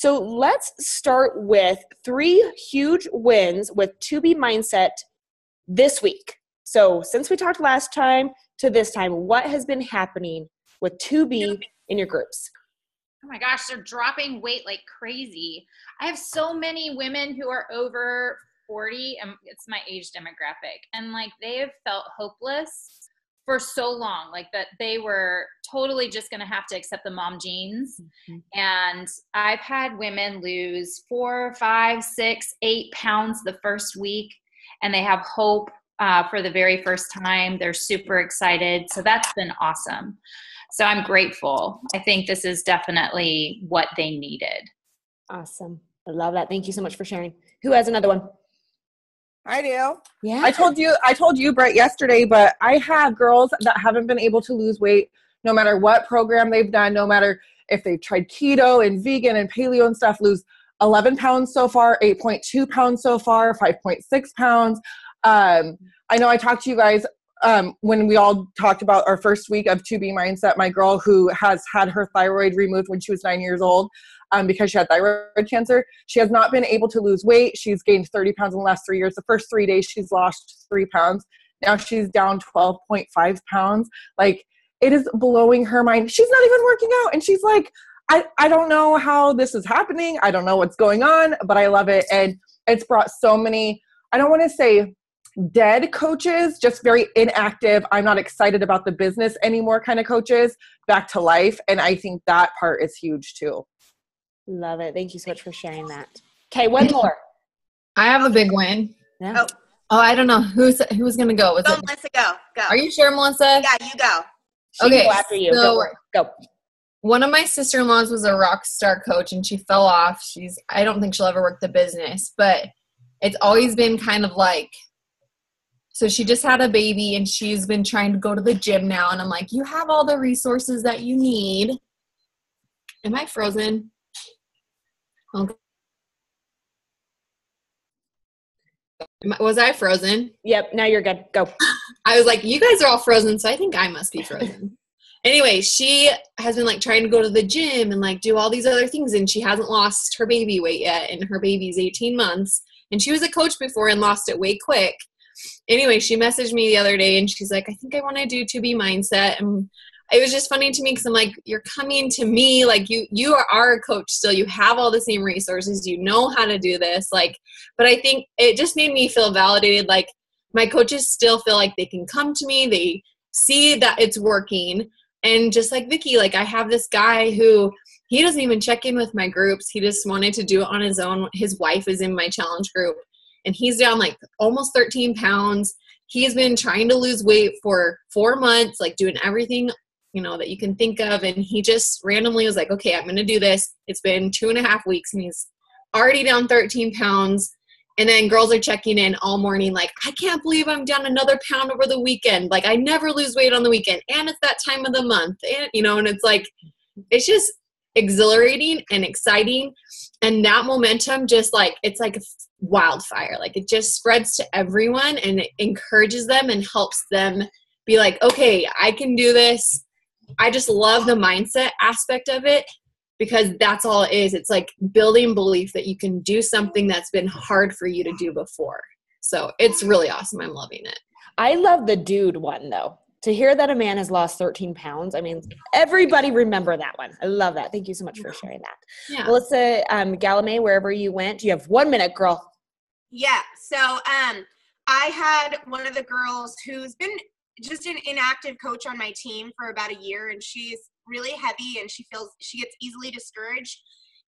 So let's start with 3 huge wins with 2B Mindset this week. So since we talked last time to this time, what has been happening with 2B in your groups? Oh my gosh, they're dropping weight like crazy. I have so many women who are over 40, and it's my age demographic, and like they have felt hopeless for so long, like that they were totally just going to have to accept the mom jeans. Mm-hmm. And I've had women lose 4, 5, 6, 8 pounds the first week, and they have hope for the very first time. They're super excited. So that's been awesome. So I'm grateful. I think this is definitely what they needed. Awesome. I love that. Thank you so much for sharing. Who has another one? I do. Yeah. I told you, Brett, yesterday, but I have girls that haven't been able to lose weight no matter what program they've done, no matter if they've tried keto and vegan and paleo and stuff, lose 11 pounds so far, 8.2 pounds so far, 5.6 pounds. I know I talked to you guys when we all talked about our first week of 2B Mindset, my girl who has had her thyroid removed when she was 9 years old because she had thyroid cancer. She has not been able to lose weight. She's gained 30 pounds in the last 3 years. The first 3 days, she's lost 3 pounds. Now she's down 12.5 pounds. Like, it is blowing her mind. She's not even working out. And she's like, I don't know how this is happening. I don't know what's going on, but I love it. And it's brought so many, I don't want to say dead coaches, just very inactive, I'm not excited about the business anymore kind of coaches back to life. And I think that part is huge too. Love it. Thank you so much for sharing that. Okay, one more. I have a big win. Yeah. Oh, I don't know who's going to go. Go, Melissa, go. Are you sure, Melissa? Yeah, you go. She can go after you. So go. One of my sister-in-laws was a rock star coach and she fell off. I don't think she'll ever work the business, but it's always been kind of like, so she just had a baby and she's been trying to go to the gym now. And I'm like, you have all the resources that you need. Am I frozen? Okay. Was I frozen? Yep. Now you're good. Go. I was like, you guys are all frozen, so I think I must be frozen. Anyway, she has been like trying to go to the gym and like do all these other things. And she hasn't lost her baby weight yet. And her baby's 18 months. And she was a coach before and lost it way quick. Anyway, she messaged me the other day and she's like, I think I want to do 2B Mindset. And it was just funny to me because I'm like, you're coming to me, like you are a coach still. You have all the same resources. You know how to do this. Like, but I think it just made me feel validated. Like my coaches still feel like they can come to me. They see that it's working. And just like Vicky, like I have this guy who he doesn't even check in with my groups. He just wanted to do it on his own. His wife is in my challenge group. And he's down like almost 13 pounds. He's been trying to lose weight for 4 months, like doing everything, that you can think of. And he just randomly was like, okay, I'm going to do this. It's been 2.5 weeks and he's already down 13 pounds. And then girls are checking in all morning like, I can't believe I'm down another pound over the weekend. Like I never lose weight on the weekend. And it's that time of the month. And, and it's like, it's just exhilarating and exciting. And that momentum just like, it's like wildfire. Like it just spreads to everyone and it encourages them and helps them be like, okay, I can do this. I just love the mindset aspect of it because that's all it is. It's like building belief that you can do something that's been hard for you to do before. So it's really awesome. I'm loving it. I love the dude one though. To hear that a man has lost 13 pounds, I mean, everybody remember that one. I love that. Thank you so much for sharing that. Yeah. Melissa Galame, wherever you went, you have 1 minute, girl. Yeah. So I had one of the girls who's been just an inactive coach on my team for about a year, and she's really heavy and she gets easily discouraged.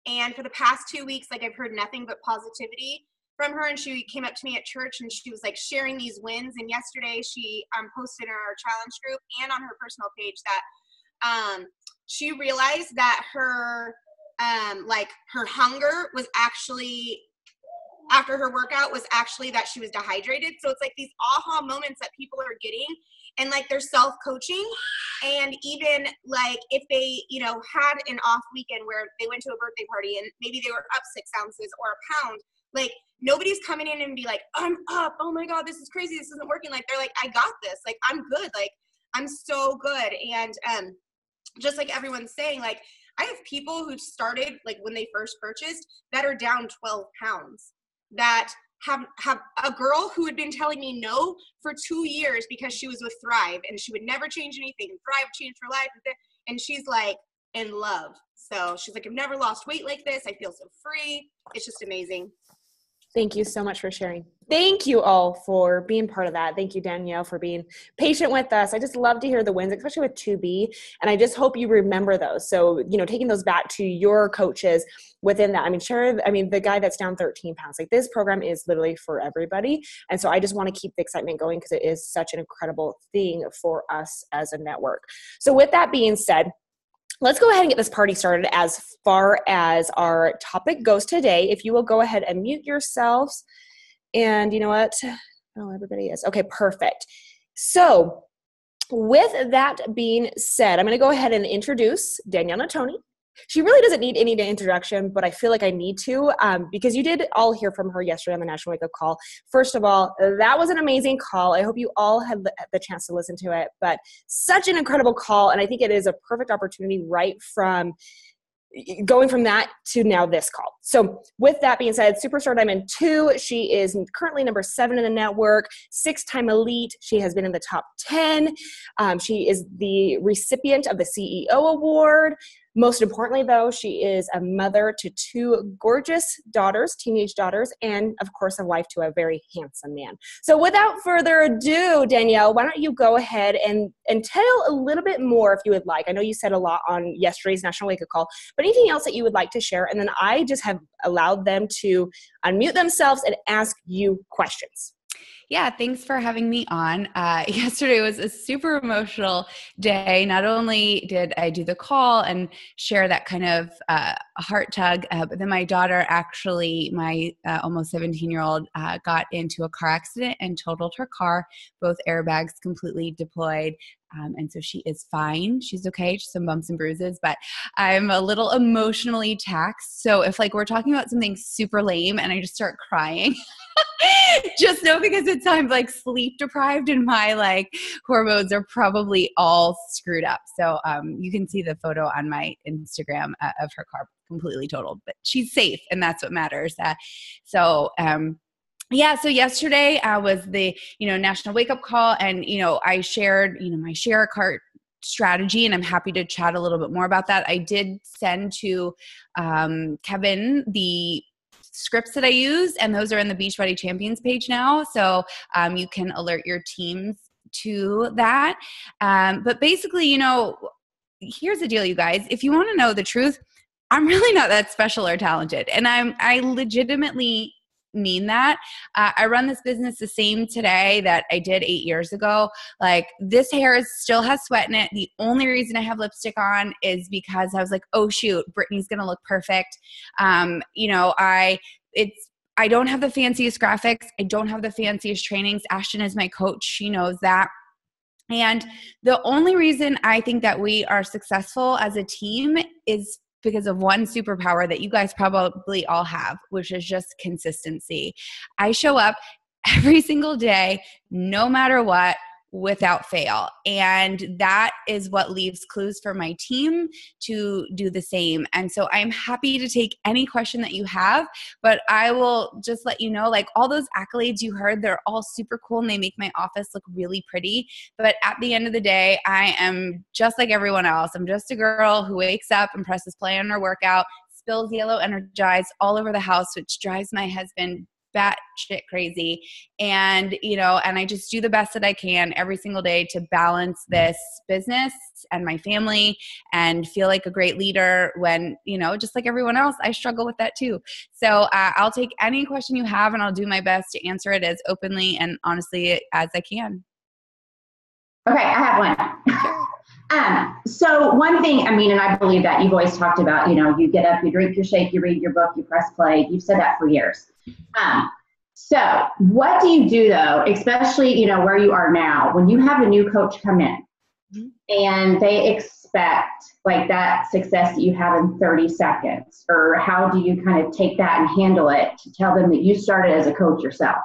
And for the past 2 weeks, like I've heard nothing but positivity from her, and she came up to me at church and she was like sharing these wins. And yesterday she posted in our challenge group and on her personal page that she realized that her her hunger was actually after her workout was actually that she was dehydrated. So it's like these aha moments that people are getting and like they're self-coaching. And even like if they, had an off weekend where they went to a birthday party and maybe they were up 6 ounces or a pound, like nobody's coming in and be like, I'm up. Oh my God, this is crazy. This isn't working. Like, they're like, I got this. Like, I'm good. Like, I'm so good. And just like everyone's saying, like, I have people who started like when they first purchased that are down 12 pounds that have a girl who had been telling me no for 2 years because she was with Thrive and she would never change anything. Thrive changed her life. And she's like in love. So she's like, I've never lost weight like this. I feel so free. It's just amazing. Thank you so much for sharing. Thank you all for being part of that. Thank you, Danielle, for being patient with us. I just love to hear the wins, especially with 2B. And I just hope you remember those. So, taking those back to your coaches within that. The guy that's down 13 pounds, like this program is literally for everybody. And so I just want to keep the excitement going because it is such an incredible thing for us as a network. So with that being said, let's go ahead and get this party started as far as our topic goes today. If you will go ahead and mute yourselves. And you know what? Oh, everybody is. Okay, perfect. So with that being said, I'm going to go ahead and introduce Danielle Natoni. She really doesn't need any introduction, but I feel like I need to because you did all hear from her yesterday on the National Wake Up Call. First of all, that was an amazing call. I hope you all had the chance to listen to it, but such an incredible call. And I think it is a perfect opportunity right from going from that to now this call. So with that being said, Superstar Diamond 2, she is currently number 7 in the network, 6-time elite. She has been in the top 10. She is the recipient of the CEO award. Most importantly, though, she is a mother to 2 gorgeous daughters, teenage daughters, and, of course, a wife to a very handsome man. So without further ado, Danielle, why don't you go ahead and tell a little bit more if you would like. I know you said a lot on yesterday's National Wake Up Call, but anything else that you would like to share? And then I just have allowed them to unmute themselves and ask you questions. Yeah, thanks for having me on. Yesterday was a super emotional day. Not only did I do the call and share that kind of heart tug, but then my daughter actually, my almost 17-year-old, got into a car accident and totaled her car, both airbags completely deployed. And so she is fine. She's okay, just some bumps and bruises, but I'm a little emotionally taxed. So if we're talking about something super lame and I just start crying, just know because I'm sleep deprived and my hormones are probably all screwed up. So you can see the photo on my Instagram of her car completely totaled, but she's safe and that's what matters. So yesterday was the, National Wake Up Call and, I shared, my share a cart strategy and I'm happy to chat a little bit more about that. I did send to Kevin the scripts that I use and those are in the Beachbody Champions page now. So you can alert your teams to that. But basically, here's the deal, you guys. If you want to know the truth, I'm really not that special or talented. And I legitimately mean that. I run this business the same today that I did 8 years ago. This hair still has sweat in it. The only reason I have lipstick on is because I was like, oh shoot, Brittany's going to look perfect. I don't have the fanciest graphics. I don't have the fanciest trainings. Ashton is my coach. She knows that. And the only reason I think that we are successful as a team is because of one superpower that you guys probably all have, which is just consistency. I show up every single day, no matter what, without fail. And that is what leaves clues for my team to do the same. And so I'm happy to take any question that you have, but I will just let you know, all those accolades you heard, they're all super cool and they make my office look really pretty. But at the end of the day, I am just like everyone else. I'm just a girl who wakes up and presses play on her workout, spills yellow Energize all over the house, which drives my husband batshit crazy. And, and I just do the best that I can every single day to balance this business and my family and feel like a great leader when, just like everyone else, I struggle with that too. So I'll take any question you have and I'll do my best to answer it as openly and honestly as I can. Okay, I have one. So one thing, and I believe that you've always talked about, you get up, you drink your shake, you read your book, you press play. You've said that for years. So what do you do though, especially, where you are now, when you have a new coach come in and they expect that success that you have in 30 seconds, or how do you kind of take that and handle it to tell them that you started as a coach yourself?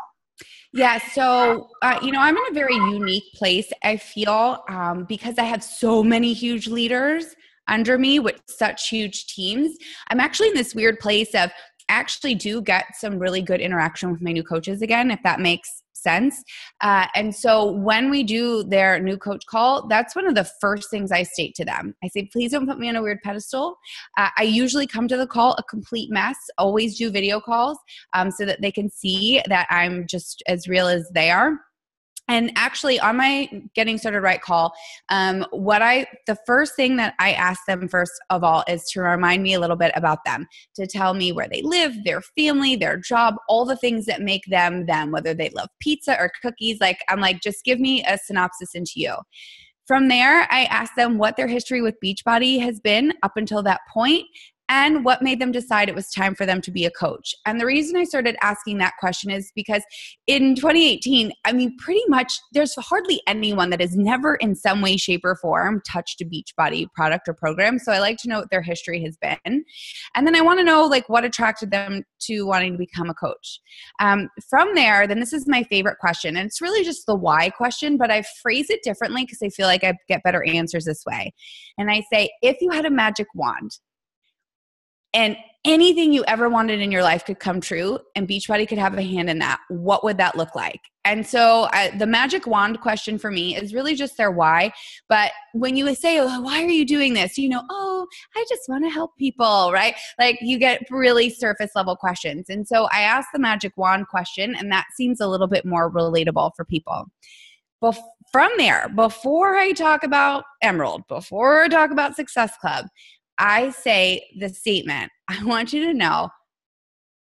Yeah. So, I'm in a very unique place, I feel, because I have so many huge leaders. under me with such huge teams, I'm actually in this weird place of actually do get some really good interaction with my new coaches again, if that makes sense. And so when we do their new coach call, that's one of the first things I state to them. I say, please don't put me on a weird pedestal. I usually come to the call a complete mess, always do video calls so that they can see that I'm just as real as they are. And actually on my Getting Started Right call, the first thing that I ask them first of all is to remind me a little bit about them, to tell me where they live, their family, their job, all the things that make them them, whether they love pizza or cookies. Like, I'm like, just give me a synopsis into you. From there, I ask them what their history with Beachbody has been up until that point, and what made them decide it was time for them to be a coach. And the reason I started asking that question is because in 2018, I mean, pretty much there's hardly anyone that has never in some way, shape, or form touched a Beachbody product or program. So I like to know what their history has been. And then I want to know like what attracted them to wanting to become a coach. From there, then this is my favorite question. And it's really just the why question, but I phrase it differently because I feel like I get better answers this way. And I say, if you had a magic wand, and anything you ever wanted in your life could come true, and Beachbody could have a hand in that, what would that look like? And so the magic wand question for me is really just their why. But when you say, oh, why are you doing this? Oh, I just want to help people, right? Like you get really surface level questions. And so I ask the magic wand question, and that seems a little bit more relatable for people. From there, before I talk about Emerald, before I talk about Success Club, I say the statement, I want you to know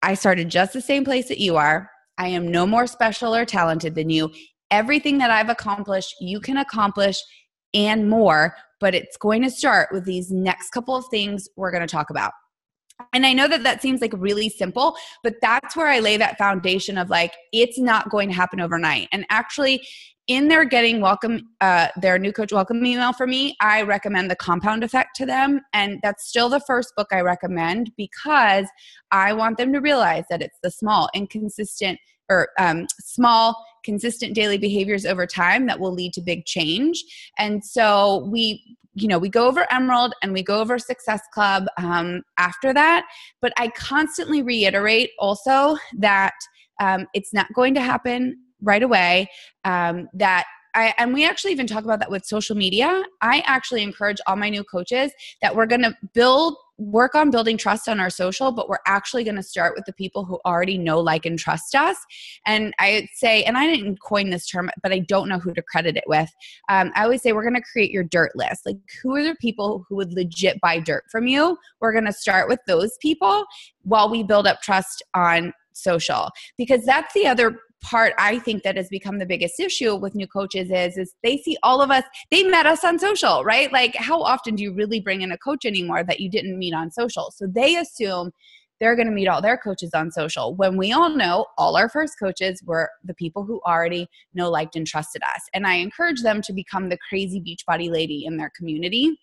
I started just the same place that you are. I am no more special or talented than you. Everything that I've accomplished, you can accomplish and more, but it's going to start with these next couple of things we're going to talk about. And I know that that seems like really simple, but that's where I lay that foundation of like, it's not going to happen overnight. And actually, in their their new coach welcome email for me, I recommend The Compound Effect to them. And that's still the first book I recommend because I want them to realize that it's the small consistent daily behaviors over time that will lead to big change. And so we go over Emerald and we go over Success Club after that. But I constantly reiterate also that it's not going to happen right away. And we actually even talk about that with social media. I actually encourage all my new coaches that we're going to work on building trust on our social, but we're actually going to start with the people who already know, like, and trust us. And I say, and I didn't coin this term, but I don't know who to credit it with. I always say we're going to create your dirt list. Like, who are the people who would legit buy dirt from you? We're going to start with those people while we build up trust on social, because that's the other part I think that has become the biggest issue with new coaches is they see all of us, they met us on social, right? Like, how often do you really bring in a coach anymore that you didn't meet on social? So they assume they're going to meet all their coaches on social, when we all know all our first coaches were the people who already know, liked, and trusted us. And I encourage them to become the crazy Beachbody lady in their community,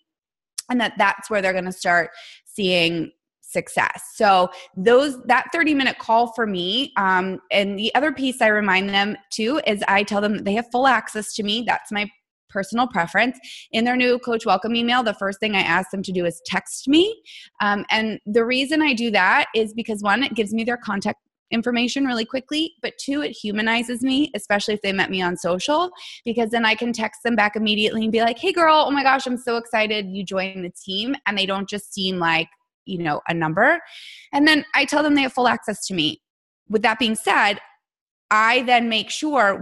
and that's where they're going to start seeing success. So that 30-minute call for me, and the other piece I remind them too is I tell them that they have full access to me. That's my personal preference. In their new coach welcome email, the first thing I ask them to do is text me. And the reason I do that is because, one, it gives me their contact information really quickly, but two, it humanizes me, especially if they met me on social, because then I can text them back immediately and be like, hey girl, oh my gosh, I'm so excited you joined the team. And they don't just seem like, a number. And then I tell them they have full access to me. With that being said, I then make sure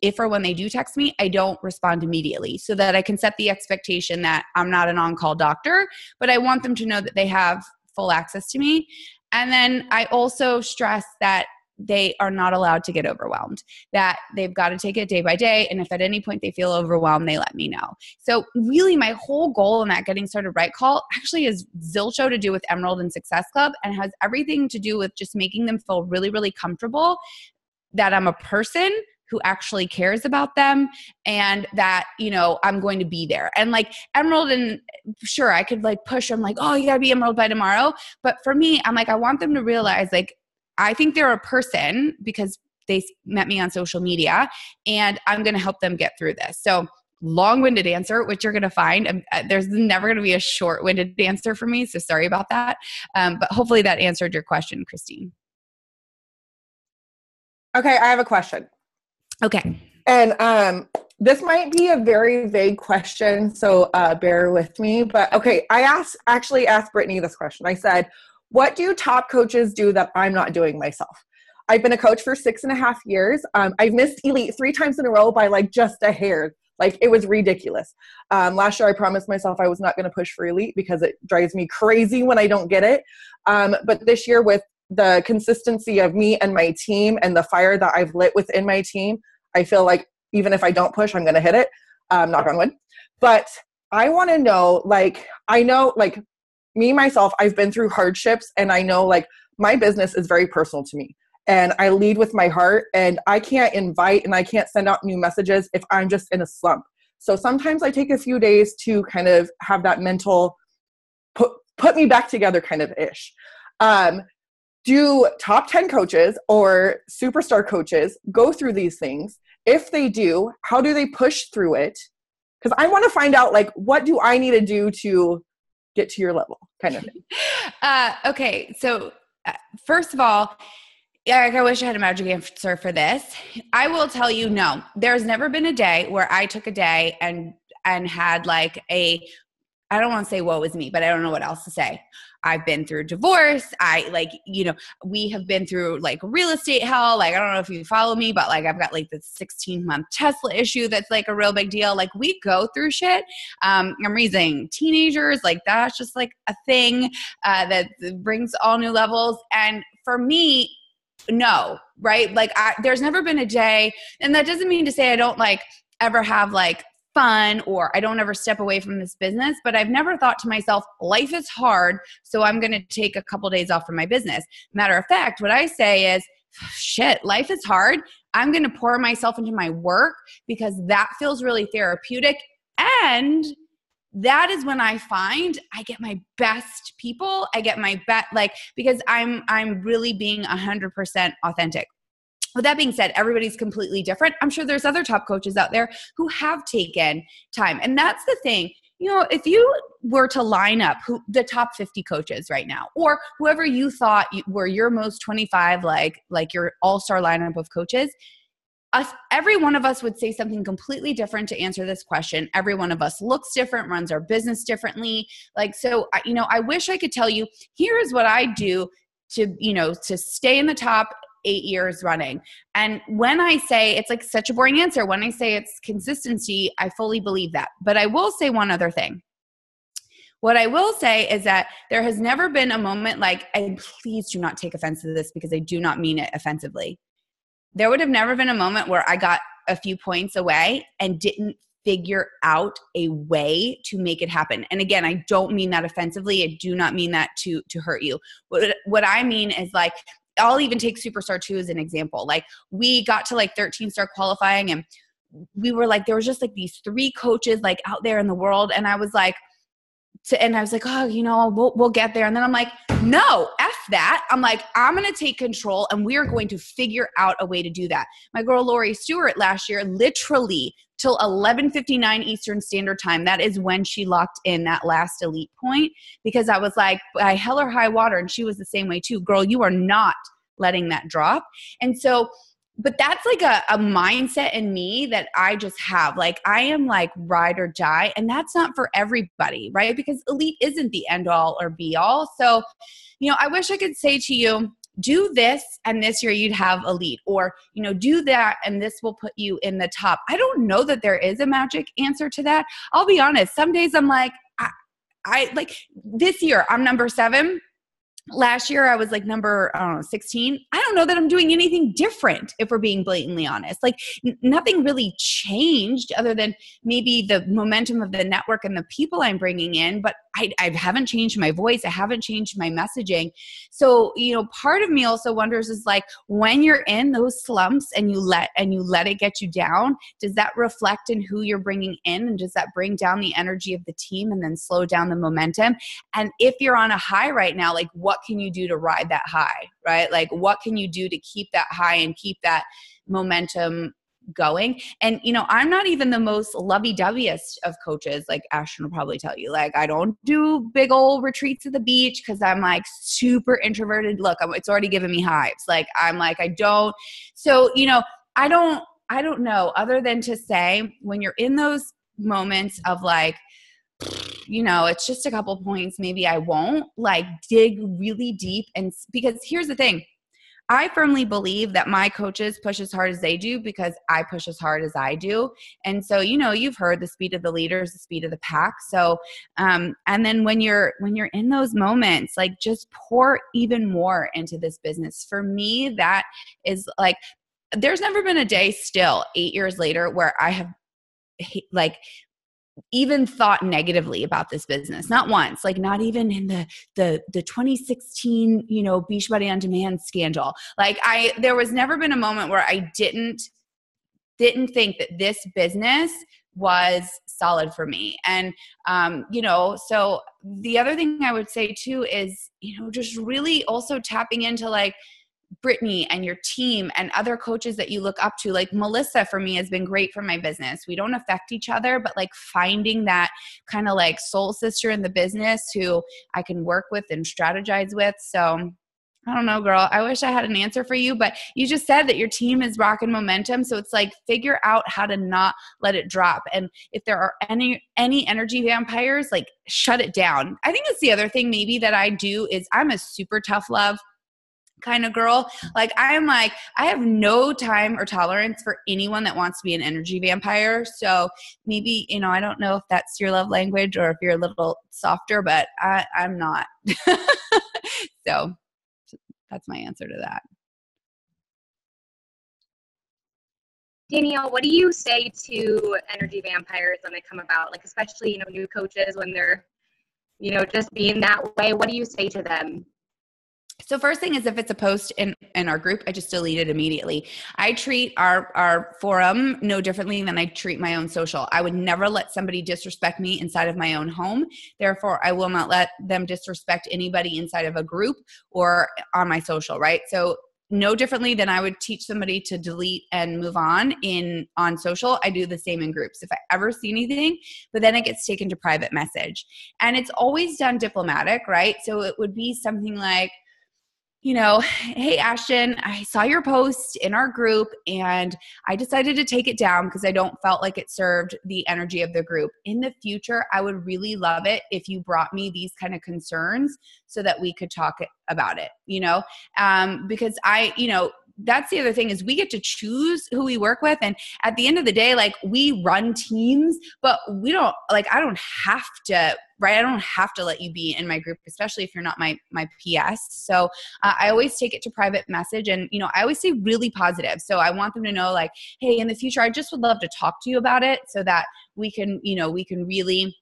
if or when they do text me, I don't respond immediately, so that I can set the expectation that I'm not an on-call doctor, but I want them to know that they have full access to me. And then I also stress that they are not allowed to get overwhelmed, that they've got to take it day by day. And if at any point they feel overwhelmed, they let me know. So really my whole goal in that Getting Started Right call actually is zilcho to do with Emerald and Success Club, and has everything to do with just making them feel really, really comfortable that I'm a person who actually cares about them, and that, I'm going to be there. And like Emerald, and sure, I could like push them like, oh, you gotta be Emerald by tomorrow. But for me, I'm like, I want them to realize, like, I think they're a person because they met me on social media, and I'm going to help them get through this. So long-winded answer, which you're going to find. There's never going to be a short-winded answer for me, so sorry about that. But hopefully that answered your question, Christine. Okay, I have a question. Okay. And this might be a very vague question, so bear with me. But okay, I actually asked Brittany this question. I said, what do top coaches do that I'm not doing myself? I've been a coach for 6.5 years. I've missed Elite 3 times in a row by like just a hair. Like, it was ridiculous. Last year, I promised myself I was not going to push for Elite because it drives me crazy when I don't get it. But this year, with the consistency of me and my team and the fire that I've lit within my team, I feel like even if I don't push, I'm going to hit it. Knock on wood. But I want to know, like, I know, like, me, myself, I've been through hardships, and I know, like, my business is very personal to me. And I lead with my heart, and I can't invite and I can't send out new messages if I'm just in a slump. So sometimes I take a few days to kind of have that mental put me back together kind of ish. Do top 10 coaches or superstar coaches go through these things? If they do, how do they push through it? Because I want to find out, like, what do I need to do to get to your level kind of thing. Okay. So first of all, I wish I had a magic answer for this. I will tell you, no, there's never been a day where I took a day and had like I don't want to say woe is me, but I don't know what else to say. I've been through divorce. We have been through like real estate hell. Like, I don't know if you follow me, but like, I've got like this 16-month Tesla issue that's like a real big deal. Like, we go through shit. I'm raising teenagers. Like, that's just like a thing that brings all new levels. And for me, no, right? Like, there's never been a day, and that doesn't mean to say I don't like ever have like fun or I don't ever step away from this business, but I've never thought to myself, life is hard, so I'm going to take a couple days off from my business. Matter of fact, what I say is, shit, life is hard. I'm going to pour myself into my work because that feels really therapeutic. And that is when I find I get my best people. I get my best, like, because I'm really being 100% authentic. With that being said, everybody's completely different. I'm sure there's other top coaches out there who have taken time. And that's the thing. You know, if you were to line up the top 50 coaches right now, or whoever you thought were your most 25, like your all-star lineup of coaches, every one of us would say something completely different to answer this question. Every one of us looks different, runs our business differently. Like, so, I wish I could tell you, here is what I do to stay in the top 8 years running. And when I say, it's like such a boring answer. When I say it's consistency, I fully believe that. But I will say one other thing. What I will say is that there has never been a moment like, and please do not take offense to this because I do not mean it offensively. There would have never been a moment where I got a few points away and didn't figure out a way to make it happen. And again, I don't mean that offensively. I do not mean that to hurt you. What I mean is, like, I'll even take Superstar 2 as an example. Like, we got to like 13-star qualifying, and we were like, there was just like these 3 coaches like out there in the world. And I was like, oh, we'll get there. And then I'm like, no, F that. I'm like, I'm going to take control and we're going to figure out a way to do that. My girl, Lori Stewart, last year, literally till 11:59 Eastern Standard Time. That is when she locked in that last elite point, because I was like, by hell or high water. And she was the same way too. Girl, you are not letting that drop. And so, but that's like a mindset in me that I just have. Like, I am like ride or die, and that's not for everybody, right? Because elite isn't the end all or be all. So, I wish I could say to you, do this and this year you'd have elite, or, do that and this will put you in the top. I don't know that there is a magic answer to that. I'll be honest. Some days I'm like, I like this year I'm number 7. Last year I was like number 16. I don't know that I'm doing anything different, if we're being blatantly honest. Like, nothing really changed other than maybe the momentum of the network and the people I'm bringing in, but I haven't changed my voice. I haven't changed my messaging. So, part of me also wonders is, like, when you're in those slumps and you let it get you down, does that reflect in who you're bringing in? And does that bring down the energy of the team and then slow down the momentum? And if you're on a high right now, like, what can you do to ride that high, right? Like, what can you do to keep that high and keep that momentum going. And, you know, I'm not even the most lovey-doveyest of coaches. Like Ashton will probably tell you, like, I don't do big old retreats at the beach because I'm like super introverted. Look, it's already given me hives. Like, I'm like, I don't. So, you know, I don't know, other than to say when you're in those moments of like, you know, it's just a couple points, maybe I won't, like, dig really deep. And because here's the thing, I firmly believe that my coaches push as hard as they do because I push as hard as I do. And so, you know, you've heard the speed of the leaders, the speed of the pack. So, and then when you're in those moments, like, just pour even more into this business. For me, that is like, there's never been a day still 8 years later where I have like even thought negatively about this business. Not once, like not even in the 2016, you know, Beachbody on Demand scandal. Like there was never been a moment where I didn't think that this business was solid for me. And, you know, so the other thing I would say too is, you know, just really also tapping into like Brittany and your team and other coaches that you look up to. Like Melissa for me has been great for my business. We don't affect each other, but like finding that kind of like soul sister in the business who I can work with and strategize with. So I don't know, girl. I wish I had an answer for you, but you just said that your team is rocking momentum. So it's like, figure out how to not let it drop. And if there are any energy vampires, like shut it down. I think that's the other thing maybe that I do is I'm a super tough love kind of girl. Like I have no time or tolerance for anyone that wants to be an energy vampire. So maybe, you know, I don't know if that's your love language or if you're a little softer, but I'm not. So that's my answer to that. Danielle, what do you say to energy vampires when they come about? Like, especially, you know, new coaches when they're, you know, just being that way. What do you say to them? So first thing is if it's a post in our group, I just delete it immediately. I treat our forum no differently than I treat my own social. I would never let somebody disrespect me inside of my own home. Therefore, I will not let them disrespect anybody inside of a group or on my social, right? So no differently than I would teach somebody to delete and move on social, I do the same in groups. If I ever see anything, but then it gets taken to private message. And it's always done diplomatic, right? So it would be something like, you know, hey, Ashton, I saw your post in our group and I decided to take it down because I don't felt like it served the energy of the group. In the future, I would really love it if you brought me these kind of concerns so that we could talk about it, you know, because that's the other thing is we get to choose who we work with. And at the end of the day, like we run teams, but we don't like, I don't have to, right? I don't have to let you be in my group, especially if you're not my PS. So I always take it to private message and, you know, I always say really positive. So I want them to know like, hey, in the future, I just would love to talk to you about it so that we can really,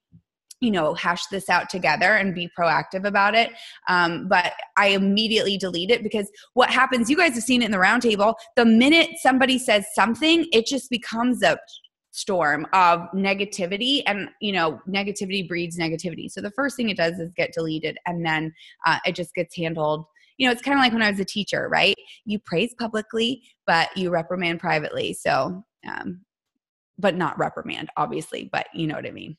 you know, hash this out together and be proactive about it. But I immediately delete it because what happens, you guys have seen it in the roundtable, the minute somebody says something, it just becomes a storm of negativity and, you know, negativity breeds negativity. So the first thing it does is get deleted and then it just gets handled. You know, it's kind of like when I was a teacher, right? You praise publicly, but you reprimand privately. So, but not reprimand, obviously, but you know what I mean.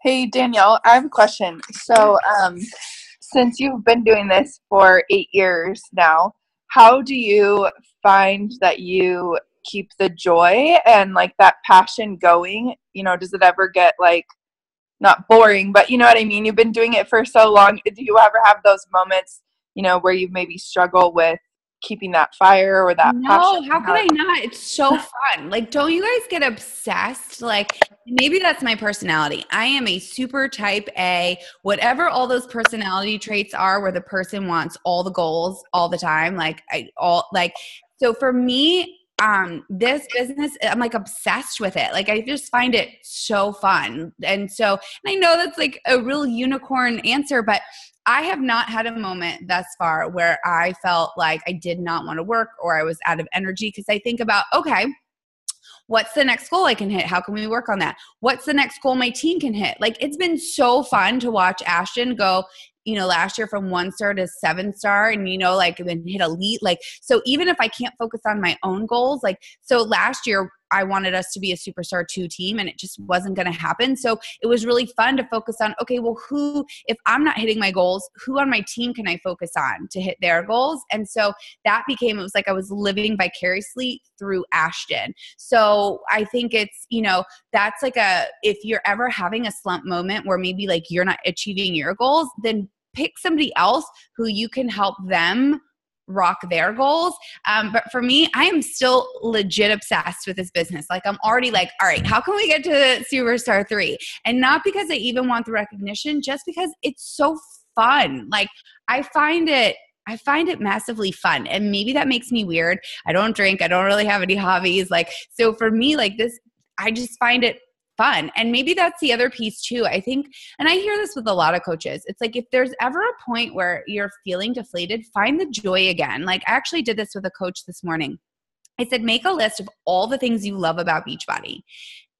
Hey, Danielle, I have a question. So since you've been doing this for 8 years now, how do you find that you keep the joy and like that passion going? You know, does it ever get like not boring, but you know what I mean? You've been doing it for so long. Do you ever have those moments, you know, where you maybe struggle with keeping that fire or that passion? No, how could I not? It's so fun. Like, don't you guys get obsessed? Like, maybe that's my personality. I am a super type A, whatever all those personality traits are where the person wants all the goals all the time. So for me, this business, I'm like obsessed with it. Like I just find it so fun. And I know that's like a real unicorn answer, but I have not had a moment thus far where I felt like I did not want to work or I was out of energy because I think about, okay, what's the next goal I can hit? How can we work on that? What's the next goal my team can hit? Like it's been so fun to watch Ashton go last year from 1-star to 7-star and, like then hit elite. Like, so even if I can't focus on my own goals, like, so last year I wanted us to be a Superstar 2 team and it just wasn't going to happen. So it was really fun to focus on, okay, well, if I'm not hitting my goals, who on my team can I focus on to hit their goals? And so that it was like I was living vicariously through Ashton. So I think it's, that's like if you're ever having a slump moment where maybe like you're not achieving your goals, then pick somebody else who you can help them rock their goals. But for me, I am still legit obsessed with this business. Like I'm already like, all right, how can we get to Superstar 3? And not because I even want the recognition, just because it's so fun. Like I find it massively fun. And maybe that makes me weird. I don't drink. I don't really have any hobbies. Like, so for me, like this, I just find it fun. And maybe that's the other piece too. I think, and I hear this with a lot of coaches, it's like if there's ever a point where you're feeling deflated, find the joy again. Like I actually did this with a coach this morning. I said, make a list of all the things you love about Beachbody.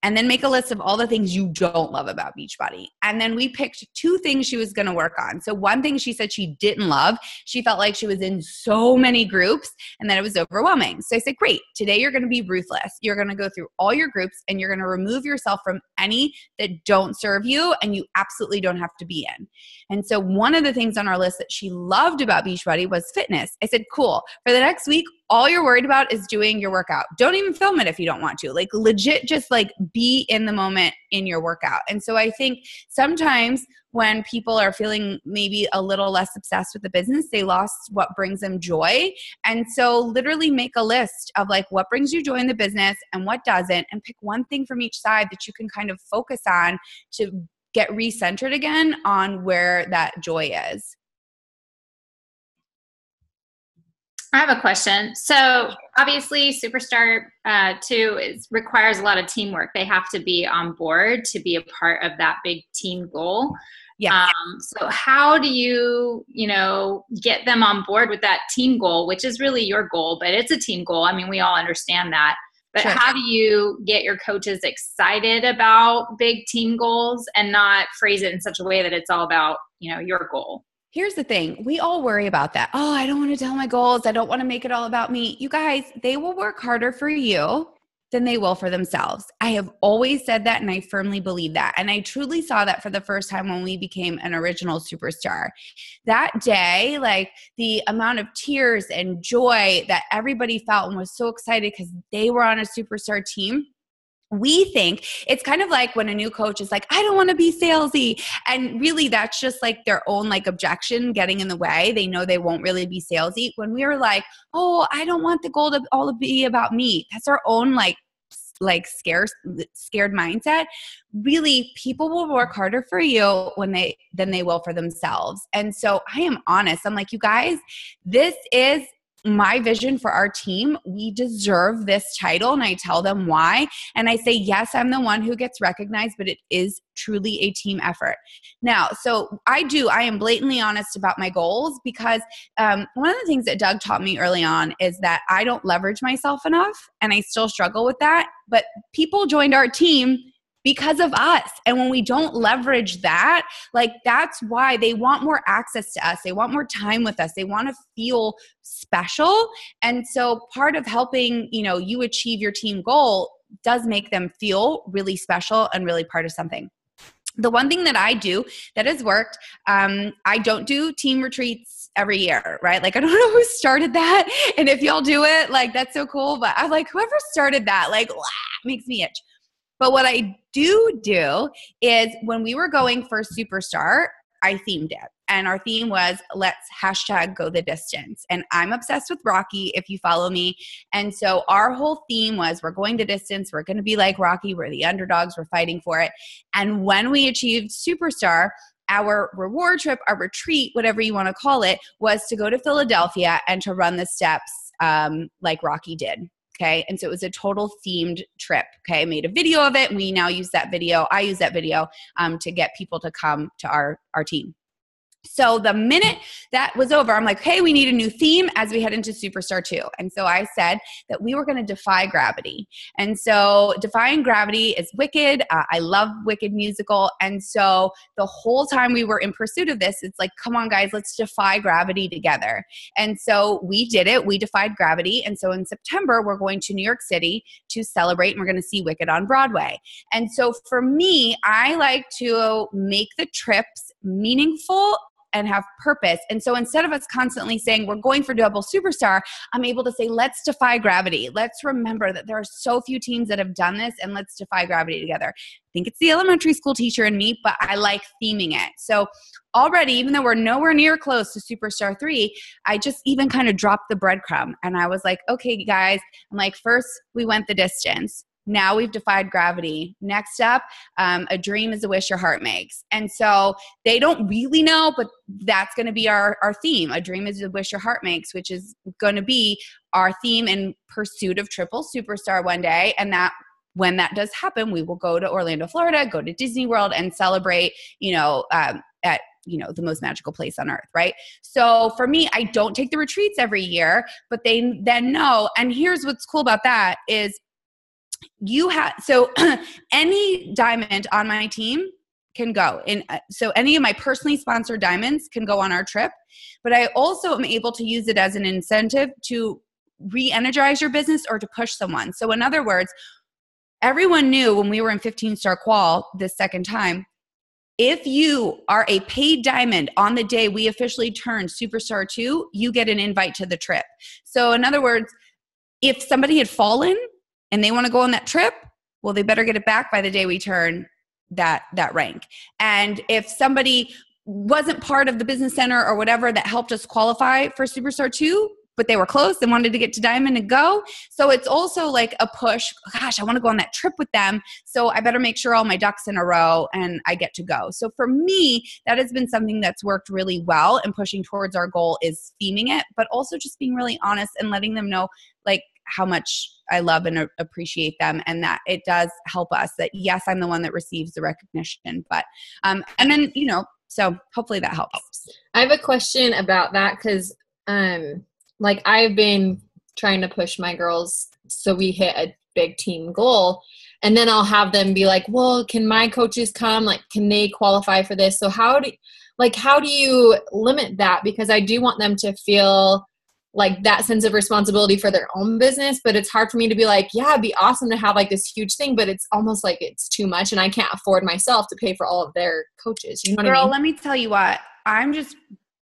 And then make a list of all the things you don't love about Beachbody. And then we picked 2 things she was going to work on. So one thing she said she didn't love, she felt like she was in so many groups and that it was overwhelming. So I said, great, today you're going to be ruthless. You're going to go through all your groups and you're going to remove yourself from any that don't serve you and you absolutely don't have to be in. And so one of the things on our list that she loved about Beachbody was fitness. I said, cool, for the next week, all you're worried about is doing your workout. Don't even film it if you don't want to. Like legit, just like be in the moment in your workout. And so I think sometimes when people are feeling maybe a little less obsessed with the business, they lost what brings them joy. And so literally make a list of like what brings you joy in the business and what doesn't, and pick one thing from each side that you can kind of focus on to get recentered again on where that joy is. I have a question. So obviously Superstar 2 requires a lot of teamwork. They have to be on board to be a part of that big team goal. Yeah. So how do you, get them on board with that team goal, which is really your goal, but it's a team goal. I mean, we all understand that. But Sure. How do you get your coaches excited about big team goals and not phrase it in such a way that it's all about, your goal? Here's the thing. We all worry about that. Oh, I don't want to tell my goals. I don't want to make it all about me. You guys, they will work harder for you than they will for themselves. I have always said that and I firmly believe that. And I truly saw that for the first time when we became an original Superstar. That day, like the amount of tears and joy that everybody felt and was so excited because they were on a Superstar team. We think it's kind of like when a new coach is like, I don't want to be salesy. And really that's just like their own like objection getting in the way. They know they won't really be salesy. When we were like, oh, I don't want the goal to all be about me. That's our own like scared mindset. Really, people will work harder for you than they will for themselves. And so I am honest. I'm like, you guys, this is my vision for our team. We deserve this title. And I tell them why. And I say, yes, I'm the one who gets recognized, but it is truly a team effort. Now, so I am blatantly honest about my goals because one of the things that Doug taught me early on is that I don't leverage myself enough and I still struggle with that. But people joined our team because of us. And when we don't leverage that, like that's why they want more access to us. They want more time with us. They want to feel special. And so part of helping, you achieve your team goal does make them feel really special and really part of something. The one thing that I do that has worked, I don't do team retreats every year, right? Like, I don't know who started that. And if y'all do it, like, that's so cool. But I'm like, whoever started that, like, makes me itch. But what I do is when we were going for Superstar, I themed it. And our theme was let's #go the distance. And I'm obsessed with Rocky if you follow me. And so our whole theme was we're going the distance. We're going to be like Rocky. We're the underdogs. We're fighting for it. And when we achieved Superstar, our reward trip, our retreat, whatever you want to call it, was to go to Philadelphia and to run the steps like Rocky did. Okay. And so it was a total themed trip. Okay. I made a video of it. We now use that video. I use that video to get people to come to our team. So the minute that was over, I'm like, hey, we need a new theme as we head into Superstar 2. And so I said that we were going to defy gravity. And so Defying Gravity is Wicked. I love Wicked musical. And so the whole time we were in pursuit of this, it's like, come on, guys, let's defy gravity together. And so we did it. We defied gravity. And so in September, we're going to New York City to celebrate, and we're going to see Wicked on Broadway. And so for me, I like to make the trips meaningful and have purpose. And so instead of us constantly saying we're going for double superstar, I'm able to say, let's defy gravity. Let's remember that there are so few teams that have done this, and let's defy gravity together. I think it's the elementary school teacher in me, but I like theming it. So already, even though we're nowhere near close to Superstar 3, I just even kind of dropped the breadcrumb. And I was like, okay, guys, I'm like, first we went the distance. Now we've defied gravity. Next up, a dream is a wish your heart makes. And so they don't really know, but that's going to be our theme. A dream is a wish your heart makes, which is going to be our theme in pursuit of triple superstar one day. And that when that does happen, we will go to Orlando, Florida, go to Disney World and celebrate, at the most magical place on earth, right? So for me, I don't take the retreats every year, but they then know. And here's what's cool about that is any diamond on my team can go in. So any of my personally sponsored diamonds can go on our trip, but I also am able to use it as an incentive to re-energize your business or to push someone. So in other words, everyone knew when we were in 15-star qual this second time, if you are a paid diamond on the day we officially turn Superstar 2, you get an invite to the trip. So in other words, if somebody had fallen and they want to go on that trip, well, they better get it back by the day we turn that rank. And if somebody wasn't part of the business center or whatever that helped us qualify for Superstar 2, but they were close and wanted to get to Diamond and go. So it's also like a push. Gosh, I want to go on that trip with them. So I better make sure all my ducks in a row and I get to go. So for me, that has been something that's worked really well, and pushing towards our goal is theming it, but also just being really honest and letting them know like how much I love and appreciate them, and that it does help us that yes, I'm the one that receives the recognition, but and then so hopefully that helps. I have a question about that because like I've been trying to push my girls so we hit a big team goal, and then I'll have them be like, well, can my coaches come? Like, can they qualify for this? So how do you limit that? Because I do want them to feel like that sense of responsibility for their own business, but it's hard for me to be like, yeah, it'd be awesome to have like this huge thing, but it's almost like it's too much and I can't afford myself to pay for all of their coaches. You know what I mean? Let me tell you what, I'm just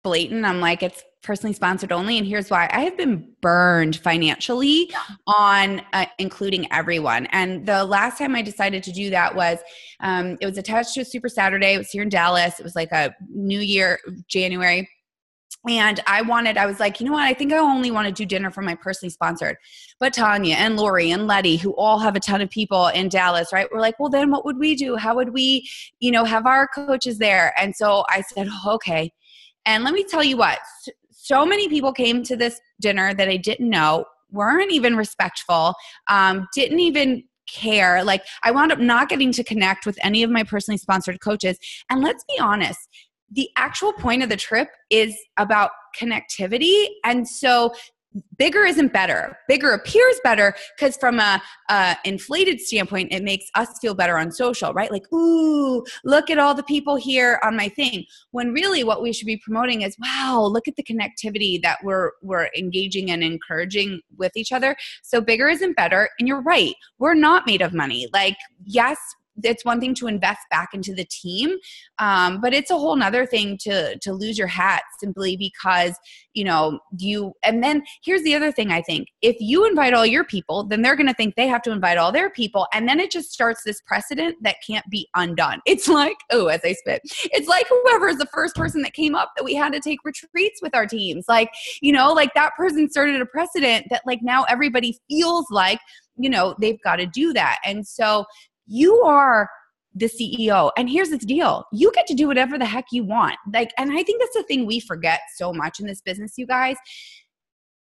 blatant. I'm like, it's personally sponsored only. And here's why. I have been burned financially on including everyone. And the last time I decided to do that was, it was attached to a Super Saturday. It was here in Dallas. It was like a New Year, January. And I was like, you know what? I think I only want to do dinner for my personally sponsored. But Tanya and Lori and Letty, who all have a ton of people in Dallas, right? We're like, well, then what would we do? How would we, have our coaches there? And so I said, okay. And let me tell you what, so many people came to this dinner that I didn't know, weren't even respectful, didn't even care. Like I wound up not getting to connect with any of my personally sponsored coaches. And let's be honest, the actual point of the trip is about connectivity. And so bigger isn't better. Bigger appears better because from a inflated standpoint, it makes us feel better on social, right? Like, ooh, look at all the people here on my thing. When really what we should be promoting is, wow, look at the connectivity that we're engaging and encouraging with each other. So bigger isn't better. And you're right. We're not made of money. Like, yes, it's one thing to invest back into the team, but it's a whole nother thing to lose your hat simply because, and then here's the other thing I think. If you invite all your people, then they're going to think they have to invite all their people. And then it just starts this precedent that can't be undone. It's like, as I spit, it's like whoever is the first person that came up that we had to take retreats with our teams. Like, like that person started a precedent that like now everybody feels like, they've got to do that. And so you are the CEO. And here's the deal. You get to do whatever the heck you want. And I think that's the thing we forget so much in this business, you guys.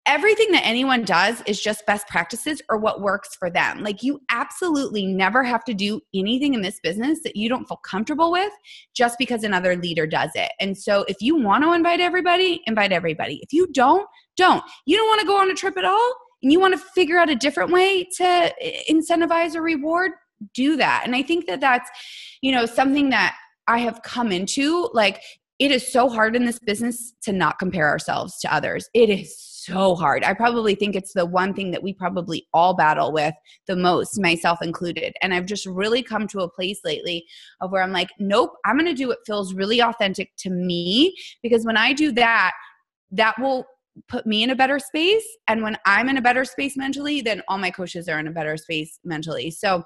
everything that anyone does is just best practices or what works for them. Like, you absolutely never have to do anything in this business that you don't feel comfortable with just because another leader does it. And so if you want to invite everybody, invite everybody. If you don't. You don't want to go on a trip at all and you want to figure out a different way to incentivize or reward, do that. And I think that that's, something that I have come into. Like, it is so hard in this business to not compare ourselves to others. It is so hard. I probably think it's the one thing that we probably all battle with the most, myself included. And I've just really come to a place lately of where I'm like, nope, I'm going to do what feels really authentic to me, because when I do that, that will put me in a better space. And when I'm in a better space mentally, then all my coaches are in a better space mentally. So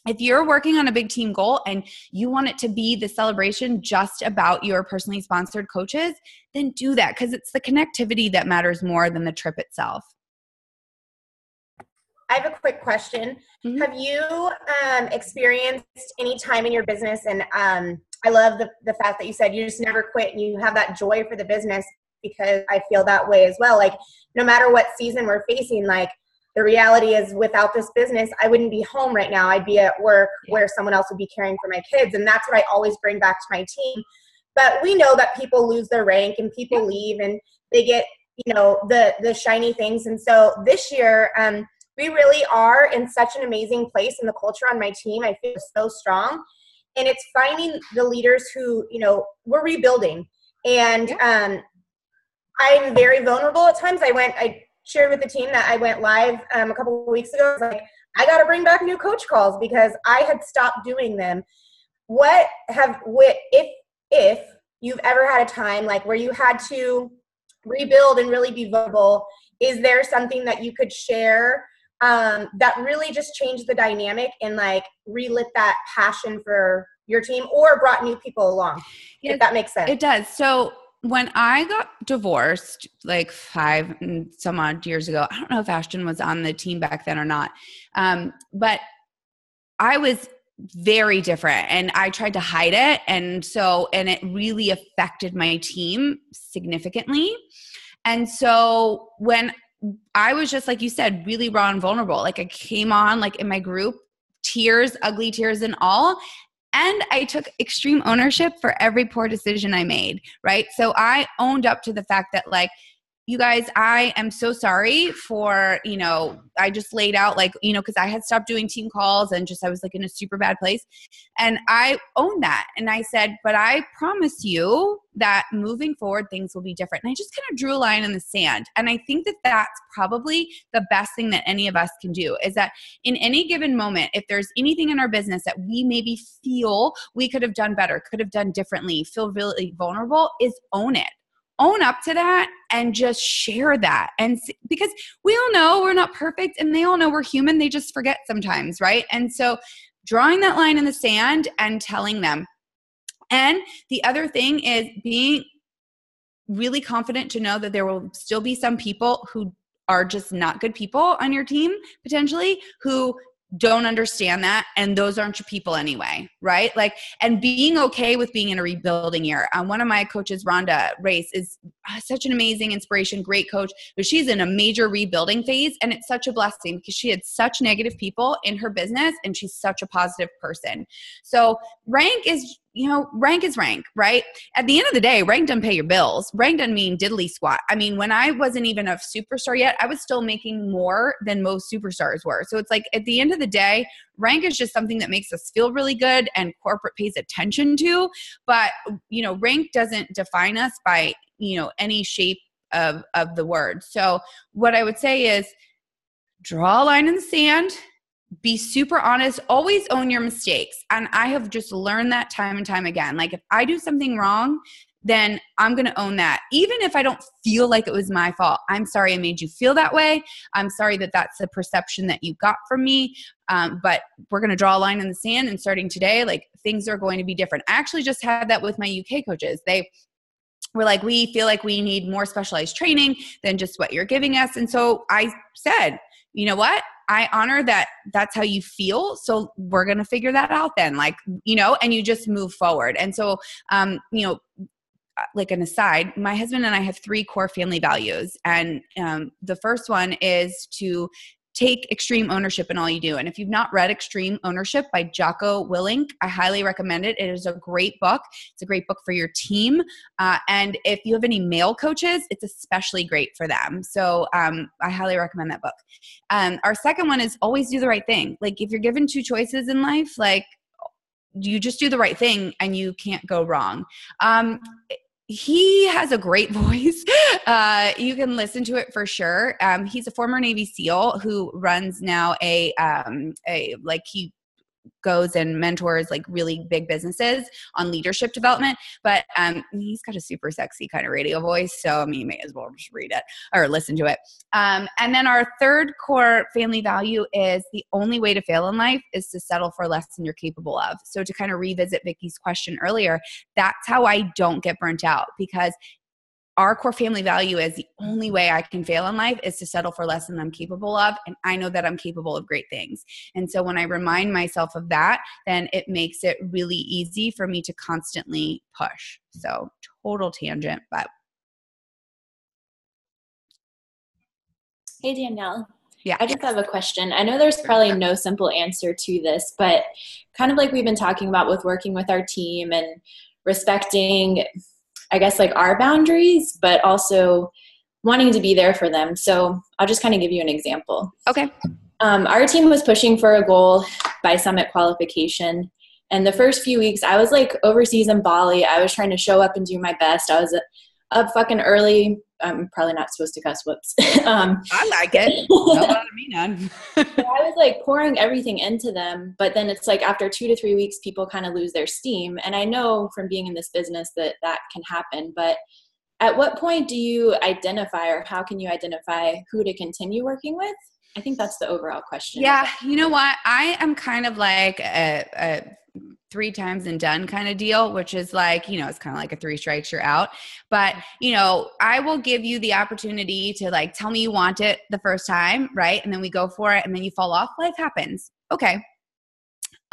if you're working on a big team goal and you want it to be the celebration just about your personally sponsored coaches, then do that, because it's the connectivity that matters more than the trip itself. I have a quick question. Mm-hmm. Have you experienced any time in your business, and I love the fact that you said you just never quit and you have that joy for the business, because I feel that way as well. Like, no matter what season we're facing, like, the reality is, without this business, I wouldn't be home right now. I'd be at work where someone else would be caring for my kids. And that's what I always bring back to my team. But we know that people lose their rank and people leave and they get, the shiny things. And so this year, we really are in such an amazing place, and the culture on my team, I feel, so strong. And it's finding the leaders who, we're rebuilding. And I'm very vulnerable at times. I shared with the team that I went live a couple of weeks ago. I was like, I got to bring back new coach calls because I had stopped doing them. If you've ever had a time like where you had to rebuild and really be vulnerable, is there something that you could share that really just changed the dynamic and like relit that passion for your team or brought new people along? Yes, if that makes sense. It does. So when I got divorced like 5 and some odd years ago, I don't know if Ashton was on the team back then or not, but I was very different and I tried to hide it. And it really affected my team significantly. And so when I was just, like you said, really raw and vulnerable, like I came on like in my group, tears, ugly tears and all. And I took extreme ownership for every poor decision I made, right? So I owned up to the fact that, like, you guys, I am so sorry for, I just laid out like, because I had stopped doing team calls and I was like in a super bad place. And I owned that. And I said, but I promise you that moving forward, things will be different. And I just kind of drew a line in the sand. And I think that that's probably the best thing that any of us can do, is that in any given moment, if there's anything in our business that we maybe feel we could have done better, could have done differently, feel really vulnerable, is own it. Own up to that and just share that. And because we all know we're not perfect and they all know we're human, they just forget sometimes, right? And so drawing that line in the sand and telling them. And the other thing is being really confident to know that there will still be some people who are just not good people on your team, potentially, who don't understand that, and those aren't your people anyway, right? Like, and being okay with being in a rebuilding year. One of my coaches, Rhonda Race, is such an amazing inspiration, great coach, but she's in a major rebuilding phase, and it's such a blessing because she had such negative people in her business, and she's such a positive person. So rank is rank, right? At the end of the day, rank doesn't pay your bills. Rank doesn't mean diddly squat. I mean, when I wasn't even a superstar yet, I was still making more than most superstars were. So it's like, at the end of the day, rank is just something that makes us feel really good and corporate pays attention to. But, rank doesn't define us by, any shape of the word. So what I would say is draw a line in the sand. Be super honest, always own your mistakes. And I have just learned that time and time again. Like, if I do something wrong, then I'm going to own that. Even if I don't feel like it was my fault. I'm sorry I made you feel that way. I'm sorry that that's the perception that you got from me. But we're going to draw a line in the sand, and starting today, like, things are going to be different. I actually just had that with my UK coaches. They were like, we feel like we need more specialized training than just what you're giving us. And so I said, you know what? I honor that that's how you feel. So we're going to figure that out then, and you just move forward. And so, like an aside, my husband and I have 3 core family values. And the first one is to take extreme ownership in all you do. And if you've not read Extreme Ownership by Jocko Willink, I highly recommend it. It is a great book. It's a great book for your team. And if you have any male coaches, it's especially great for them. So I highly recommend that book. Our second one is always do the right thing. Like if you're given 2 choices in life, like you just do the right thing and you can't go wrong. He has a great voice. You can listen to it for sure. He's a former Navy SEAL who runs now he goes and mentors like really big businesses on leadership development. But he's got a super sexy kind of radio voice. So I mean, you may as well just read it or listen to it. And then our third core family value is the only way to fail in life is to settle for less than you're capable of. So to kind of revisit Vicky's question earlier, that's how I don't get burnt out, because our core family value is the only way I can fail in life is to settle for less than I'm capable of. And I know that I'm capable of great things. And so when I remind myself of that, then it makes it really easy for me to constantly push. So total tangent, but. Hey, Danielle. Yeah. I just have a question. I know there's probably no simple answer to this, but kind of like we've been talking about with working with our team and respecting, I guess, like our boundaries, but also wanting to be there for them. So I'll just kind of give you an example. Okay. Our team was pushing for a goal by summit qualification. And the first few weeks I was like overseas in Bali. I was trying to show up and do my best. I was up fucking early. I'm probably not supposed to cuss. Whoops. I like it. No bother me none. I was like pouring everything into them, but then it's like after 2 to 3 weeks, people kind of lose their steam. And I know from being in this business that can happen, but at what point do you identify, or how can you identify who to continue working with? I think that's the overall question. Yeah. You know what? I am kind of like a 3 times and done kind of deal, which is like, it's kind of like a 3 strikes, you're out. But, I will give you the opportunity to like, tell me you want it the first time. Right. And then we go for it and then you fall off. Life happens. Okay.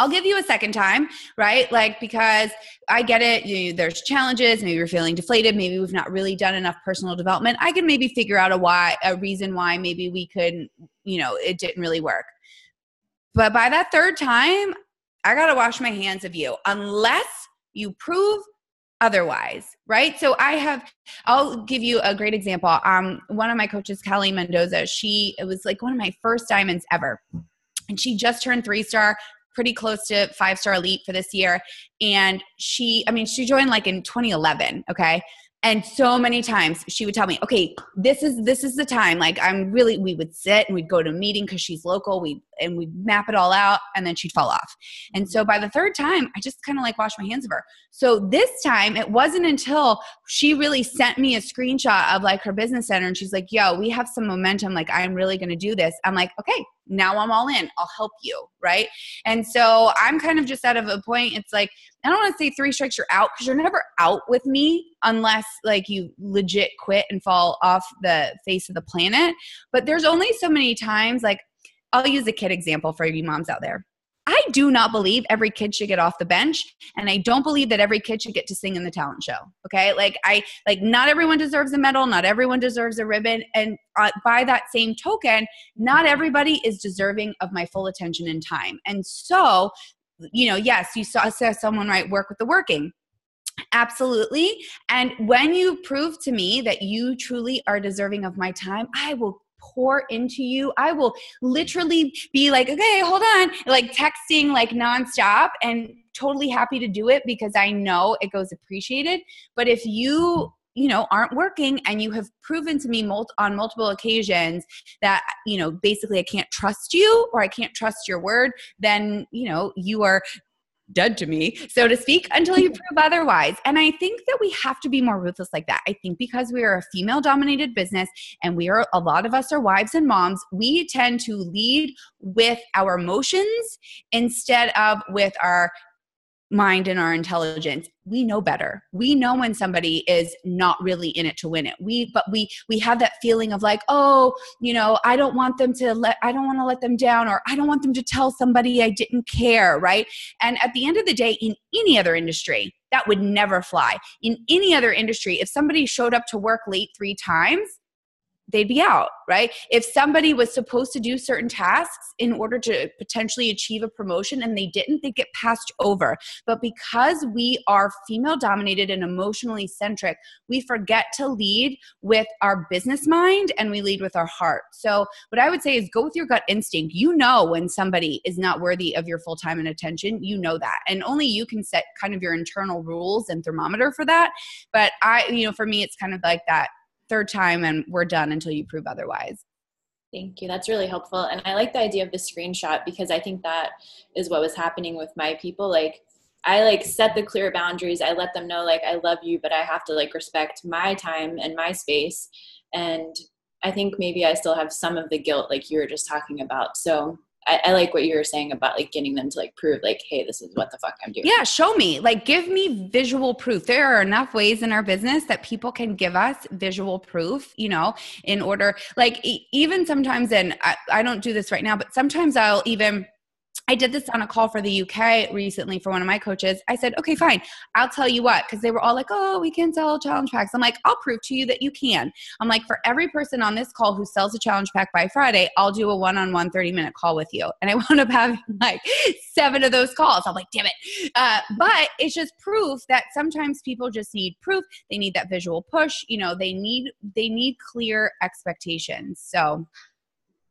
I'll give you a second time, right? Like, because I get it. There's challenges. Maybe you're feeling deflated. Maybe we've not really done enough personal development. I can maybe figure out a reason why maybe we couldn't, it didn't really work. But by that third time, I got to wash my hands of you unless you prove otherwise, right? So I'll give you a great example. One of my coaches, Kelly Mendoza, it was like one of my first diamonds ever. And she just turned 3-star, pretty close to 5-star elite for this year. And she joined like in 2011. Okay. And so many times she would tell me, okay, this is the time. Like we would sit and we'd go to a meeting because she's local. We'd map it all out and then she'd fall off. And so by the third time, I just kind of like washed my hands of her. So this time it wasn't until she really sent me a screenshot of like her business center and she's like, yo, we have some momentum. Like I'm really going to do this. I'm like, okay, now I'm all in. I'll help you. Right. And so I'm kind of just out of a point. It's like, I don't want to say 3 strikes you're out, because you're never out with me unless like you legit quit and fall off the face of the planet. But there's only so many times, like I'll use a kid example for you moms out there. I do not believe every kid should get off the bench. And I don't believe that every kid should get to sing in the talent show. Okay. Not everyone deserves a medal. Not everyone deserves a ribbon. And by that same token, not everybody is deserving of my full attention and time. And so, yes, you saw someone work with the working. Absolutely. And when you prove to me that you truly are deserving of my time, I will pour into you. I will literally be like, okay, hold on, like texting like nonstop, and totally happy to do it because I know it goes appreciated. But if you aren't working and you have proven to me on multiple occasions that, basically I can't trust you or I can't trust your word, then, you are dead to me, so to speak, until you prove otherwise. And I think that we have to be more ruthless like that. I think because we are a female dominated business and a lot of us are wives and moms, we tend to lead with our emotions instead of with our mind and our intelligence. We know better. We know when somebody is not really in it to win it. But we have that feeling of like, oh, I don't want to let them down, or I don't want them to tell somebody I didn't care. Right. And at the end of the day, in any other industry, That would never fly. In any other industry, if somebody showed up to work late 3 times, they'd be out, right? If somebody was supposed to do certain tasks in order to potentially achieve a promotion and they didn't, they get passed over. But because we are female dominated and emotionally centric, we forget to lead with our business mind and we lead with our heart. So what I would say is go with your gut instinct. You know when somebody is not worthy of your full time and attention, you know that. And only you can set kind of your internal rules and thermometer for that. But for me, it's kind of like that 3rd time and we're done until you prove otherwise. Thank you. That's really helpful. And I like the idea of the screenshot because I think that is what was happening with my people. Like I set the clear boundaries. I let them know I love you, but I have to respect my time and my space. And I think maybe I still have some of the guilt like you were just talking about. So I like what you were saying about getting them to prove hey, this is what the fuck I'm doing. Yeah. Show me, give me visual proof. There are enough ways in our business that people can give us visual proof, in order, even sometimes, and I don't do this right now, but sometimes I did this on a call for the UK recently for one of my coaches. I said, okay, fine. I'll tell you what, because they were all like, oh, we can't sell challenge packs. I'm like, I'll prove to you that you can. I'm like, for every person on this call who sells a challenge pack by Friday, I'll do a one-on-one 30-minute call with you. And I wound up having 7 of those calls. I'm like, damn it. But it's just proof that sometimes people just need proof. They need that visual push. They need clear expectations. So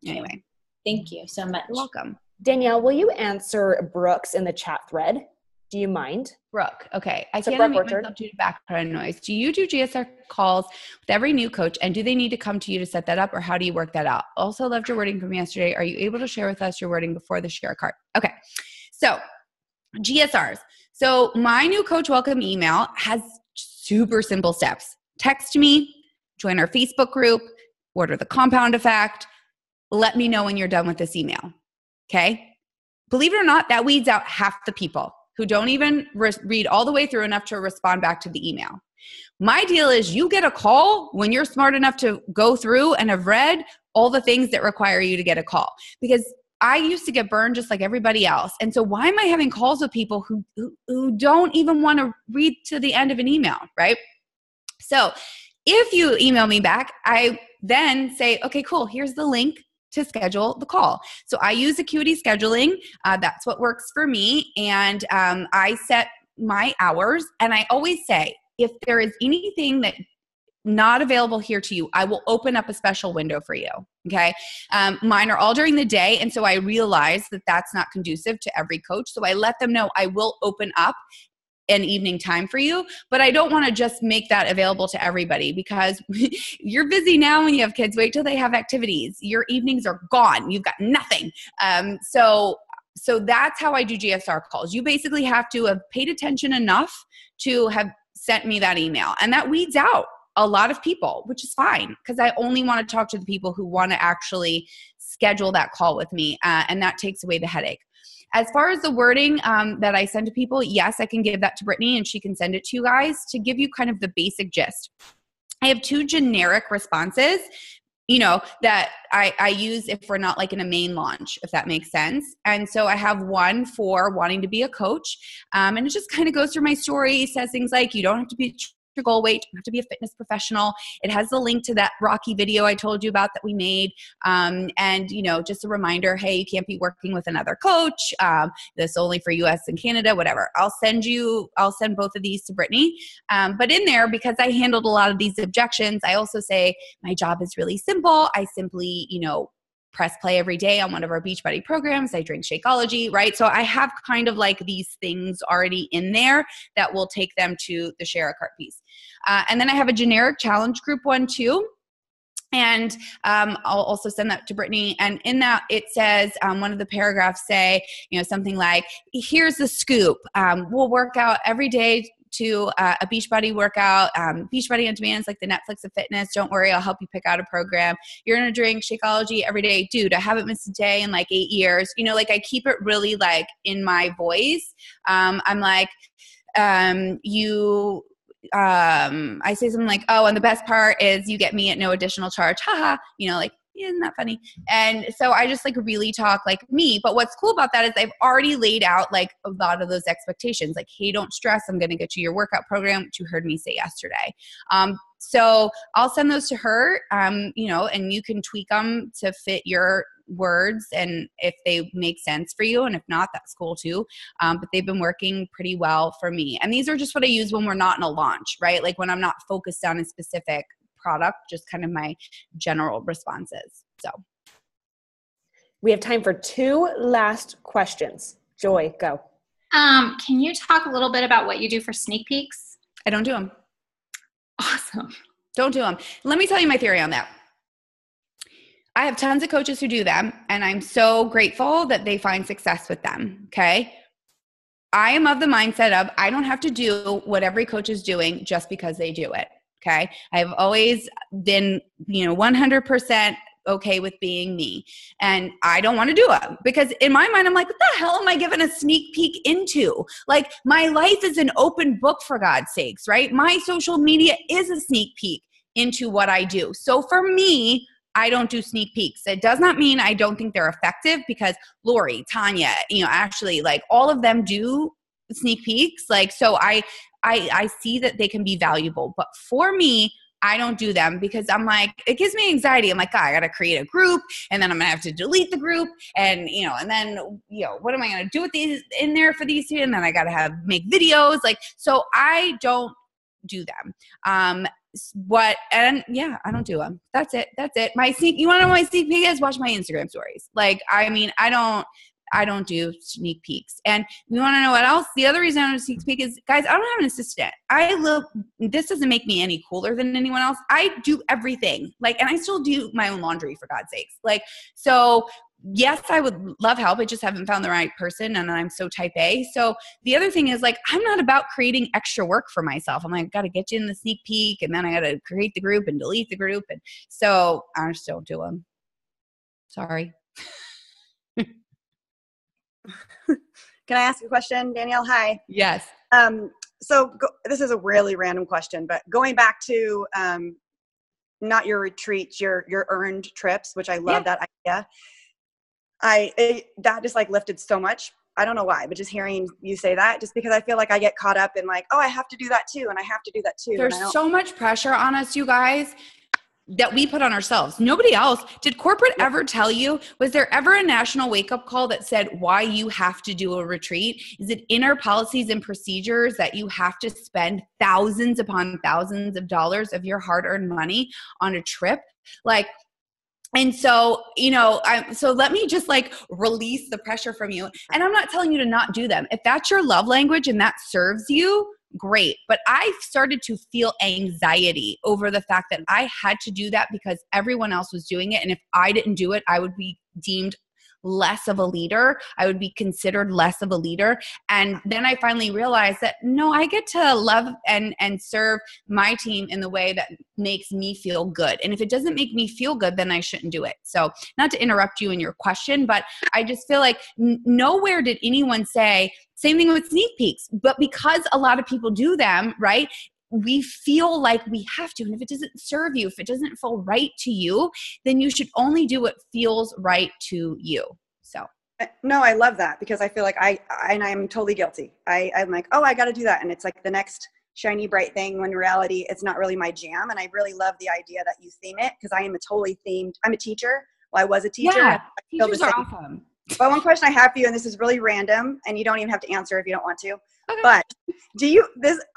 anyway. Thank you so much. You're welcome. Danielle, will you answer Brooks in the chat thread? Do you mind? Brooke, okay. I So can't Brooke unmute myself due to background noise. Do you do GSR calls with every new coach, and do they need to come to you to set that up, or how do you work that out? Also loved your wording from yesterday. Are you able to share with us your wording before the share cart? Okay. So GSRs. So my new coach welcome email has super simple steps. Text me, join our Facebook group, order the compound effect. Let me know when you're done with this email. Okay. Believe it or not, that weeds out half the people who don't even read all the way through enough to respond back to the email. My deal is you get a call when you're smart enough to go through and have read all the things that require you to get a call, because I used to get burned just like everybody else. And so why am I having calls with people who don't even want to read to the end of an email, right? So if you email me back, I then say, okay, cool, here's the link to schedule the call. So I use Acuity scheduling. That's what works for me. And I set my hours. And I always say, if there is anything that not available here to you, I will open up a special window for you. Okay. Mine are all during the day. And so I realize that that's not conducive to every coach. So I let them know I will open up an evening time for you, but I don't want to just make that available to everybody, because you're busy now when you have kids. Wait till they have activities. Your evenings are gone. You've got nothing. So that's how I do GSR calls. You basically have to have paid attention enough to have sent me that email, and that weeds out a lot of people, which is fine, because I only want to talk to the people who want to actually schedule that call with me, and that takes away the headache. As far as the wording that I send to people, yes, I can give that to Brittany and she can send it to you guys to give you kind of the basic gist. I have 2 generic responses, that I use if we're not in a main launch, if that makes sense. And so I have one for wanting to be a coach. And it just kind of goes through my story. It says things like, you don't have to be your goal weight, you have to be a fitness professional. It has the link to that Rocky video I told you about that we made. And, just a reminder, hey, you can't be working with another coach. This only for US and Canada, whatever. I'll send both of these to Brittany. But in there, because I handled a lot of these objections, I also say my job is really simple. I simply, press play every day on one of our Beachbody programs. I drink Shakeology, right? So I have kind of these things already in there that will take them to the share a cart piece. And then I have a generic challenge group one too. And I'll also send that to Brittany. And in that, it says, one of the paragraphs say, something like, here's the scoop. We'll work out every day to a Beachbody workout. Beachbody on Demand is like the Netflix of fitness. Don't worry, I'll help you pick out a program. You're going to drink Shakeology every day. Dude, I haven't missed a day in 8 years. I keep it really in my voice. I'm like, I say something like, oh, and the best part is you get me at no additional charge. Haha. isn't that funny? And so I just like really talk like me. But what's cool about that is I've already laid out like a lot of those expectations. Like, hey, don't stress. I'm going to get you your workout program, which you heard me say yesterday. So I'll send those to her, you know, and you can tweak them to fit your words and if they make sense for you. And if not, that's cool too. But they've been working pretty well for me. And these are just what I use when we're not in a launch, right? Like when I'm not focused on a specific product, just kind of my general responses. So we have time for 2 last questions. Joy, go. Can you talk a little bit about what you do for sneak peeks? I don't do them. Awesome. Don't do them. Let me tell you my theory on that. I have tons of coaches who do them, and I'm so grateful that they find success with them, okay? I am of the mindset of I don't have to do what every coach is doing just because they do it, okay? I've always been, 100% okay with being me, and I don't want to do it because in my mind, I'm like, what the hell am I giving a sneak peek into? Like, my life is an open book, for God's sakes, right? My social media is a sneak peek into what I do. So for me, I don't do sneak peeks. It does not mean I don't think they're effective because Lori, Tanya, Ashley, like all of them do sneak peeks. Like, so I see that they can be valuable, but for me, I don't do them because I'm like, it gives me anxiety. I'm like, God, I got to create a group and then I'm going to have to delete the group and, and then, what am I going to do with these in there for these two? And then I got to make videos. Like, so I don't do them. I don't do them. That's it. You want to know what my sneak peek is? Watch my Instagram stories. Like, I mean, I don't do sneak peeks. And you want to know what else? The other reason I don't do sneak peek is, guys, I don't have an assistant. This doesn't make me any cooler than anyone else. I do everything. Like, and I still do my own laundry, for God's sakes. Like, so yes, I would love help. I just haven't found the right person and I'm so type A. So the other thing is like, I'm not about creating extra work for myself. I'm like, got to get you in the sneak peek and then I got to create the group and delete the group. And so I just don't do them. Sorry. Can I ask a question, Danielle? Hi. Yes. This is a really random question, but going back to not your retreats, your earned trips, which I love that idea. That just like lifted so much. I don't know why, but just hearing you say that, just because I feel like I get caught up in like, oh, I have to do that too, and I have to do that too. There's so much pressure on us, you guys, that we put on ourselves. Nobody else. Did corporate ever tell you? Was there ever a national wake-up call that said why you have to do a retreat? Is it in our policies and procedures that you have to spend thousands upon thousands of dollars of your hard-earned money on a trip? Like, and so, so let me just like release the pressure from you. And I'm not telling you to not do them. If that's your love language and that serves you, great. But I started to feel anxiety over the fact that I had to do that because everyone else was doing it. And if I didn't do it, I would be deemed less of a leader. I would be considered less of a leader. And then I finally realized that no, I get to love and serve my team in the way that makes me feel good. And if it doesn't make me feel good, then I shouldn't do it. So not to interrupt you in your question, but I just feel like nowhere did anyone say, same thing with sneak peeks, but because a lot of people do them, right? We feel like we have to. And if it doesn't serve you, if it doesn't feel right to you, then you should only do what feels right to you. So. No, I love that because I feel like I'm totally guilty. I'm like, oh, I got to do that. And it's like the next shiny, bright thing when in reality, it's not really my jam. And I really love the idea that you theme it because I am I'm a teacher. Well, I was a teacher. Yeah, teachers are awesome. But one question I have for you, and this is really random, and you don't even have to answer if you don't want to. Okay. But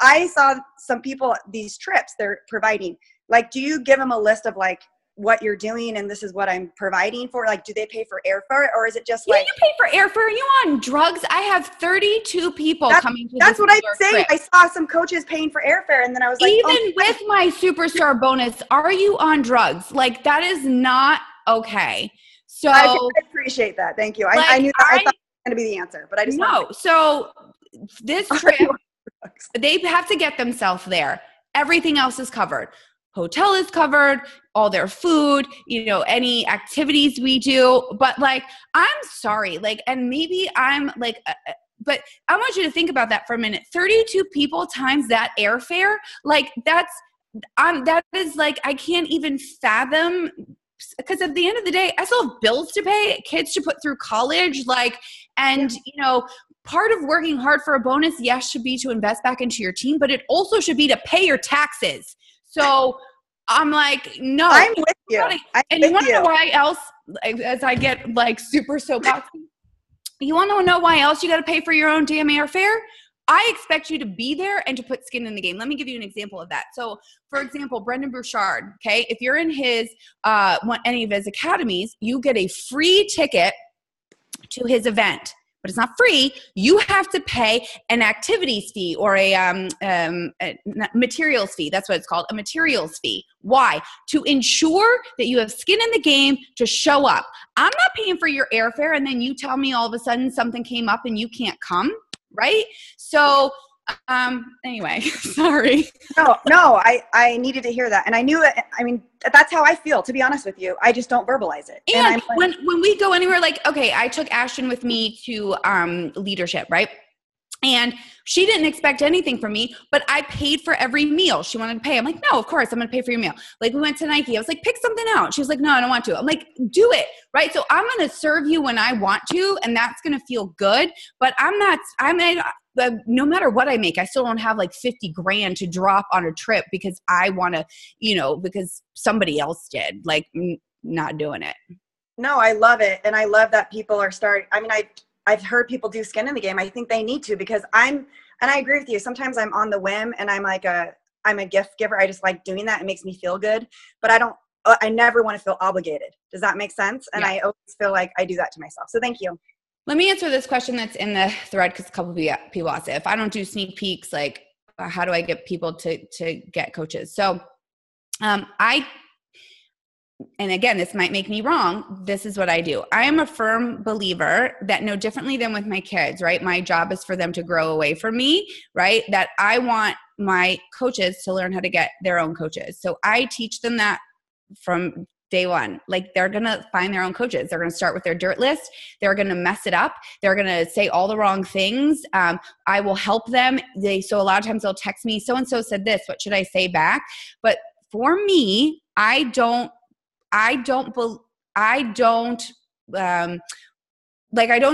I saw some people, these trips they're providing, like, do you give them a list of like what you're doing and this is what I'm providing for? Like, do they pay for airfare or is it just like. You pay for airfare? Are you on drugs? I have 32 people coming to That's this what I'm saying. trip. I saw some coaches paying for airfare and then I was like. Even with my superstar bonus, are you on drugs? Like, that is not okay. So I appreciate that. Thank you. I knew that. I thought that was going to be the answer, but I just no. So this trip, they have to get themselves there. Everything else is covered. Hotel is covered, all their food, any activities we do. But like, I'm sorry, like, and maybe I'm like, but I want you to think about that for a minute. 32 people times that airfare, like that is like, I can't even fathom because at the end of the day, I still have bills to pay, kids to put through college, like, and you know, part of working hard for a bonus, yes, should be to invest back into your team, but it also should be to pay your taxes. So I'm like, no. I'm with you. And you want to know why else, as I get like super soapboxy, you want to know why else you got to pay for your own damn airfare? I expect you to be there and to put skin in the game. Let me give you an example of that. So, for example, Brendan Bouchard, okay, if you're in his any of his academies, you get a free ticket to his event. But it's not free. You have to pay an activities fee or a materials fee. That's what it's called, a materials fee. Why? To ensure that you have skin in the game to show up. I'm not paying for your airfare and then you tell me all of a sudden something came up and you can't come, right? So anyway, sorry. No, I needed to hear that. And I knew it. I mean, that's how I feel, to be honest with you. I just don't verbalize it. And I'm like, when we go anywhere, like, okay, I took Ashton with me to leadership, right? And she didn't expect anything from me, but I paid for every meal she wanted to pay. I'm like, no, of course, I'm going to pay for your meal. Like, we went to Nike. I was like, pick something out. She was like, no, I don't want to. I'm like, do it, right? So I'm going to serve you when I want to, and that's going to feel good. But no matter what I make, I still don't have like 50 grand to drop on a trip because I want to, because somebody else did. Like, not doing it. No, I love it. And I love that people are starting. I mean, I've heard people do skin in the game. I think they need to, because and I agree with you. Sometimes I'm on the whim and I'm a gift giver. I just like doing that. It makes me feel good, but I never want to feel obligated. Does that make sense? And I always feel like I do that to myself. So thank you. Let me answer this question that's in the thread, because a couple of people asked it. If I don't do sneak peeks, like, how do I get people to get coaches? So and again, this might make me wrong. This is what I do. I am a firm believer that no differently than with my kids, right? My job is for them to grow away from me, right? That I want my coaches to learn how to get their own coaches. So I teach them that from day one. Like, they're going to find their own coaches. They're going to start with their dirt list. They're going to mess it up. They're going to say all the wrong things. I will help them. So a lot of times they'll text me, so-and-so said this, what should I say back? But for me, I don't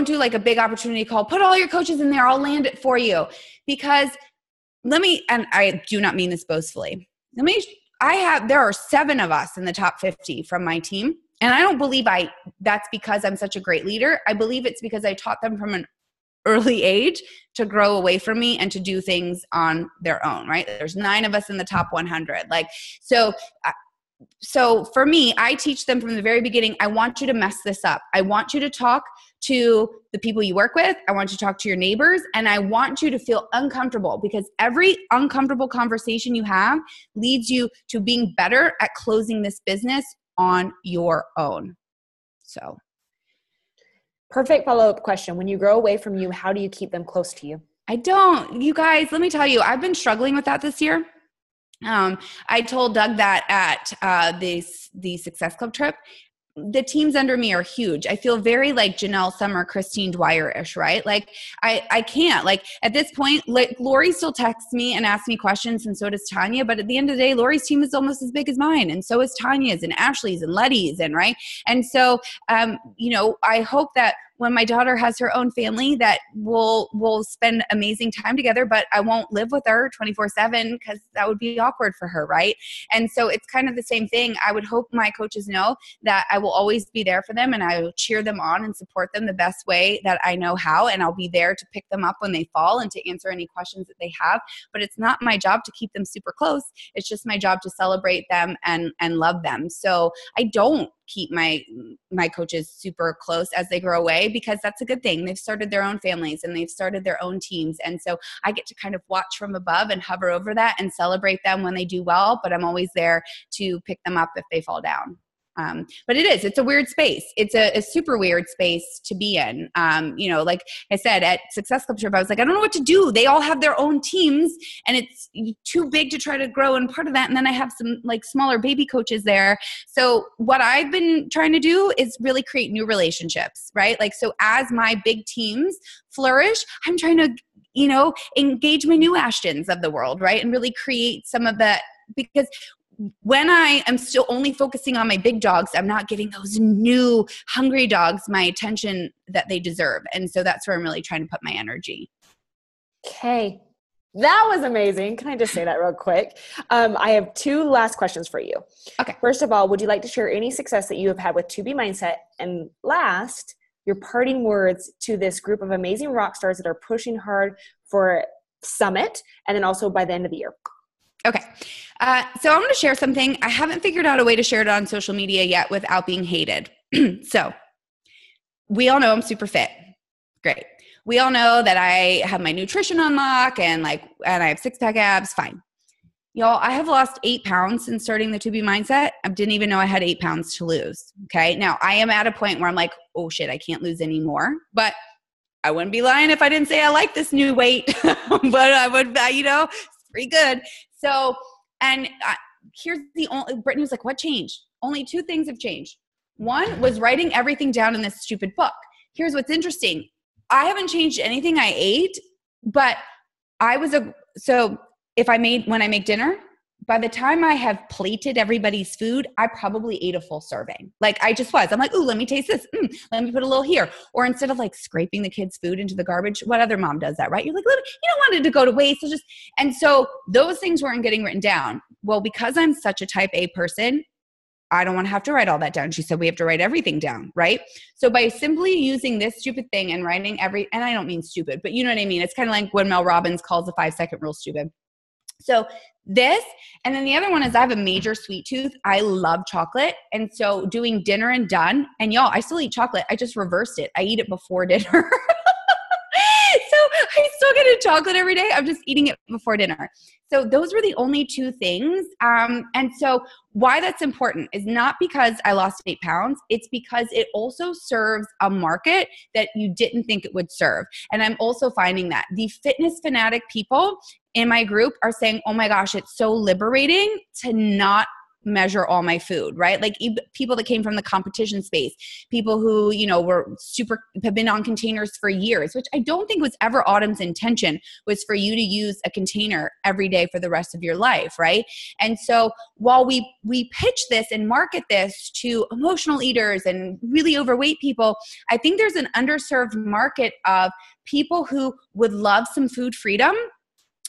do like a big opportunity call, put all your coaches in there, I'll land it for you. Because and I do not mean this boastfully. There are 7 of us in the top 50 from my team. And I don't believe that's because I'm such a great leader. I believe it's because I taught them from an early age to grow away from me and to do things on their own, right? There's 9 of us in the top 100. So for me, I teach them from the very beginning, I want you to mess this up. I want you to talk to the people you work with. I want you to talk to your neighbors, and I want you to feel uncomfortable, because every uncomfortable conversation you have leads you to being better at closing this business on your own. So. Perfect follow-up question. When you grow away from you, how do you keep them close to you? I don't. You guys, let me tell you, I've been struggling with that this year. I told Doug that at the Success Club trip. The teams under me are huge. I feel very like Janelle Summer, Christine Dwyer-ish, right? Like I can't, like, at this point, like, Lori still texts me and asks me questions, and so does Tanya. But at the end of the day, Lori's team is almost as big as mine, and so is Tanya's and Ashley's and Letty's, and right. And so, I hope that when my daughter has her own family, that we'll spend amazing time together, but I won't live with her 24/7, because that would be awkward for her, right? And so it's kind of the same thing. I would hope my coaches know that I will always be there for them, and I will cheer them on and support them the best way that I know how, and I'll be there to pick them up when they fall and to answer any questions that they have. But it's not my job to keep them super close. It's just my job to celebrate them and love them. So I don't keep my coaches super close as they grow away, because that's a good thing. They've started their own families and they've started their own teams. And so I get to kind of watch from above and hover over that and celebrate them when they do well, but I'm always there to pick them up if they fall down. But it's a weird space. It's a super weird space to be in. Like I said, at Success Club trip, I was like, I don't know what to do. They all have their own teams and it's too big to try to grow in part of that. And then I have some like smaller baby coaches there. So what I've been trying to do is really create new relationships, right? Like, so as my big teams flourish, I'm trying to, engage my new Ashtons of the world, right? And really create some of that, because when I am still only focusing on my big dogs, I'm not giving those new hungry dogs my attention that they deserve. And so that's where I'm really trying to put my energy. Okay. That was amazing. Can I just say that real quick? I have 2 last questions for you. Okay. First of all, would you like to share any success that you have had with 2B Mindset? And last, your parting words to this group of amazing rock stars that are pushing hard for Summit and then also by the end of the year. Okay. So I'm going to share something. I haven't figured out a way to share it on social media yet without being hated. So we all know I'm super fit. Great. We all know that I have my nutrition on lock and I have 6-pack abs. Fine. Y'all, I have lost 8 pounds since starting the 2B Mindset. I didn't even know I had 8 pounds to lose. Okay. Now I am at a point where I'm like, oh shit, I can't lose anymore. But I wouldn't be lying if I didn't say I like this new weight, but I would, it's pretty good. So, and here's the only, Brittany was like, what changed? Only 2 things have changed. One was writing everything down in this stupid book. Here's what's interesting. I haven't changed anything I ate, but so when I make dinner, by the time I have plated everybody's food, I probably ate a full serving. Like I just was. I'm like, ooh, let me taste this. Let me put a little here. Or instead of like scraping the kids' food into the garbage, what other mom does that, right? You're like, you don't want it to go to waste. And so those things weren't getting written down. Well, because I'm such a type A person, I don't want to have to write all that down. She said, we have to write everything down, right? So by simply using this stupid thing and writing and I don't mean stupid, but you know what I mean? It's kind of like when Mel Robbins calls the 5-second rule stupid. So this, and then the other one is I have a major sweet tooth. I love chocolate. And so doing dinner and done, and y'all, I still eat chocolate. I just reversed it. I eat it before dinner. So I still get a chocolate every day. I'm just eating it before dinner. So those were the only 2 things. And so why that's important is not because I lost 8 pounds. It's because it also serves a market that you didn't think it would serve. And I'm also finding that the fitness fanatic people in my group are saying, oh my gosh, it's so liberating to not measure all my food, right? Like people that came from the competition space, people who, have been on containers for years, which I don't think was ever Autumn's intention, was for you to use a container every day for the rest of your life, right? And so while we pitch this and market this to emotional eaters and really overweight people, I think there's an underserved market of people who would love some food freedom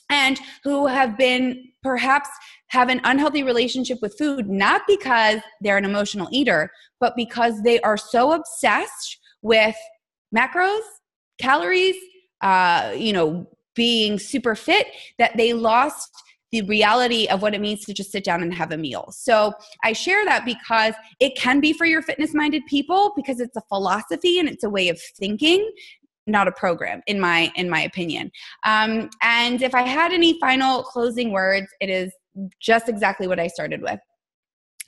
and who have been perhaps have an unhealthy relationship with food, not because they're an emotional eater, but because they are so obsessed with macros, calories, being super fit that they lost the reality of what it means to just sit down and have a meal. So I share that because it can be for your fitness-minded people because it's a philosophy and it's a way of thinking, not a program, in my opinion. And if I had any final closing words, it is just exactly what I started with.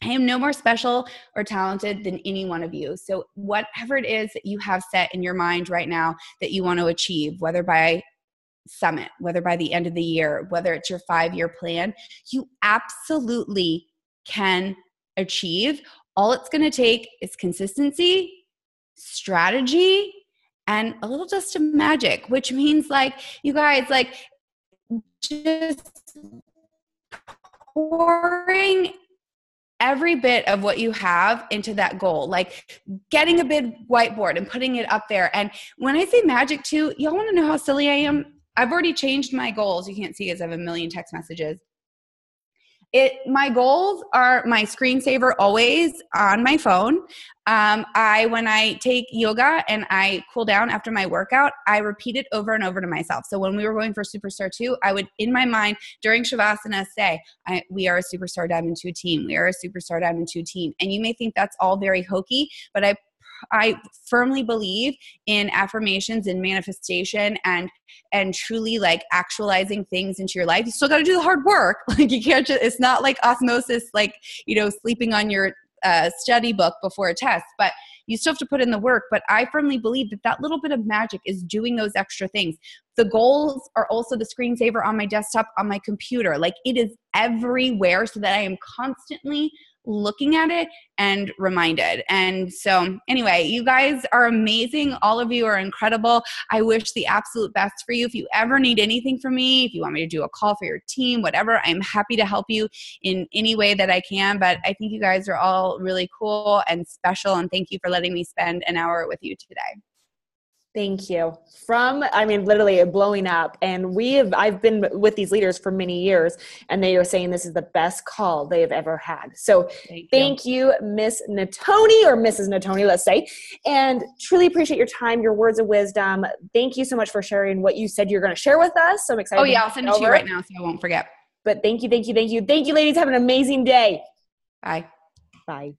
I am no more special or talented than any one of you. So whatever it is that you have set in your mind right now that you want to achieve, whether by Summit, whether by the end of the year, whether it's your 5-year plan, you absolutely can achieve. All it's going to take is consistency, strategy, and a little just of magic, which means you guys, just pouring every bit of what you have into that goal, like getting a big whiteboard and putting it up there. And when I say magic too, y'all want to know how silly I am? I've already changed my goals. You can't see because I have a million text messages. My goals are my screensaver always on my phone. When I take yoga and I cool down after my workout, I repeat it over and over to myself. So when we were going for Superstar 2, I would, in my mind, during Shavasana, say, we are a Superstar Diamond 2 team. We are a Superstar Diamond 2 team. And you may think that's all very hokey, but I firmly believe in affirmations and manifestation and truly actualizing things into your life. You still got to do the hard work. You can't just, it's not like osmosis, sleeping on your study book before a test, but you still have to put in the work. But I firmly believe that little bit of magic is doing those extra things. The goals are also the screensaver on my desktop, on my computer. It is everywhere so that I am constantly looking at it and reminded. And so anyway, you guys are amazing. All of you are incredible. I wish the absolute best for you. If you ever need anything from me, if you want me to do a call for your team, whatever, I'm happy to help you in any way that I can. But I think you guys are all really cool and special. And thank you for letting me spend an hour with you today. Thank you. Literally blowing up. And I've been with these leaders for many years, and they are saying this is the best call they have ever had. So thank you, Miss Natoni, or Mrs. Natoni, let's say, and truly appreciate your time, your words of wisdom. Thank you so much for sharing what you said you're going to share with us. So I'm excited. Oh yeah, I'll send it to you right now so I won't forget. But thank you, ladies. Have an amazing day. Bye. Bye.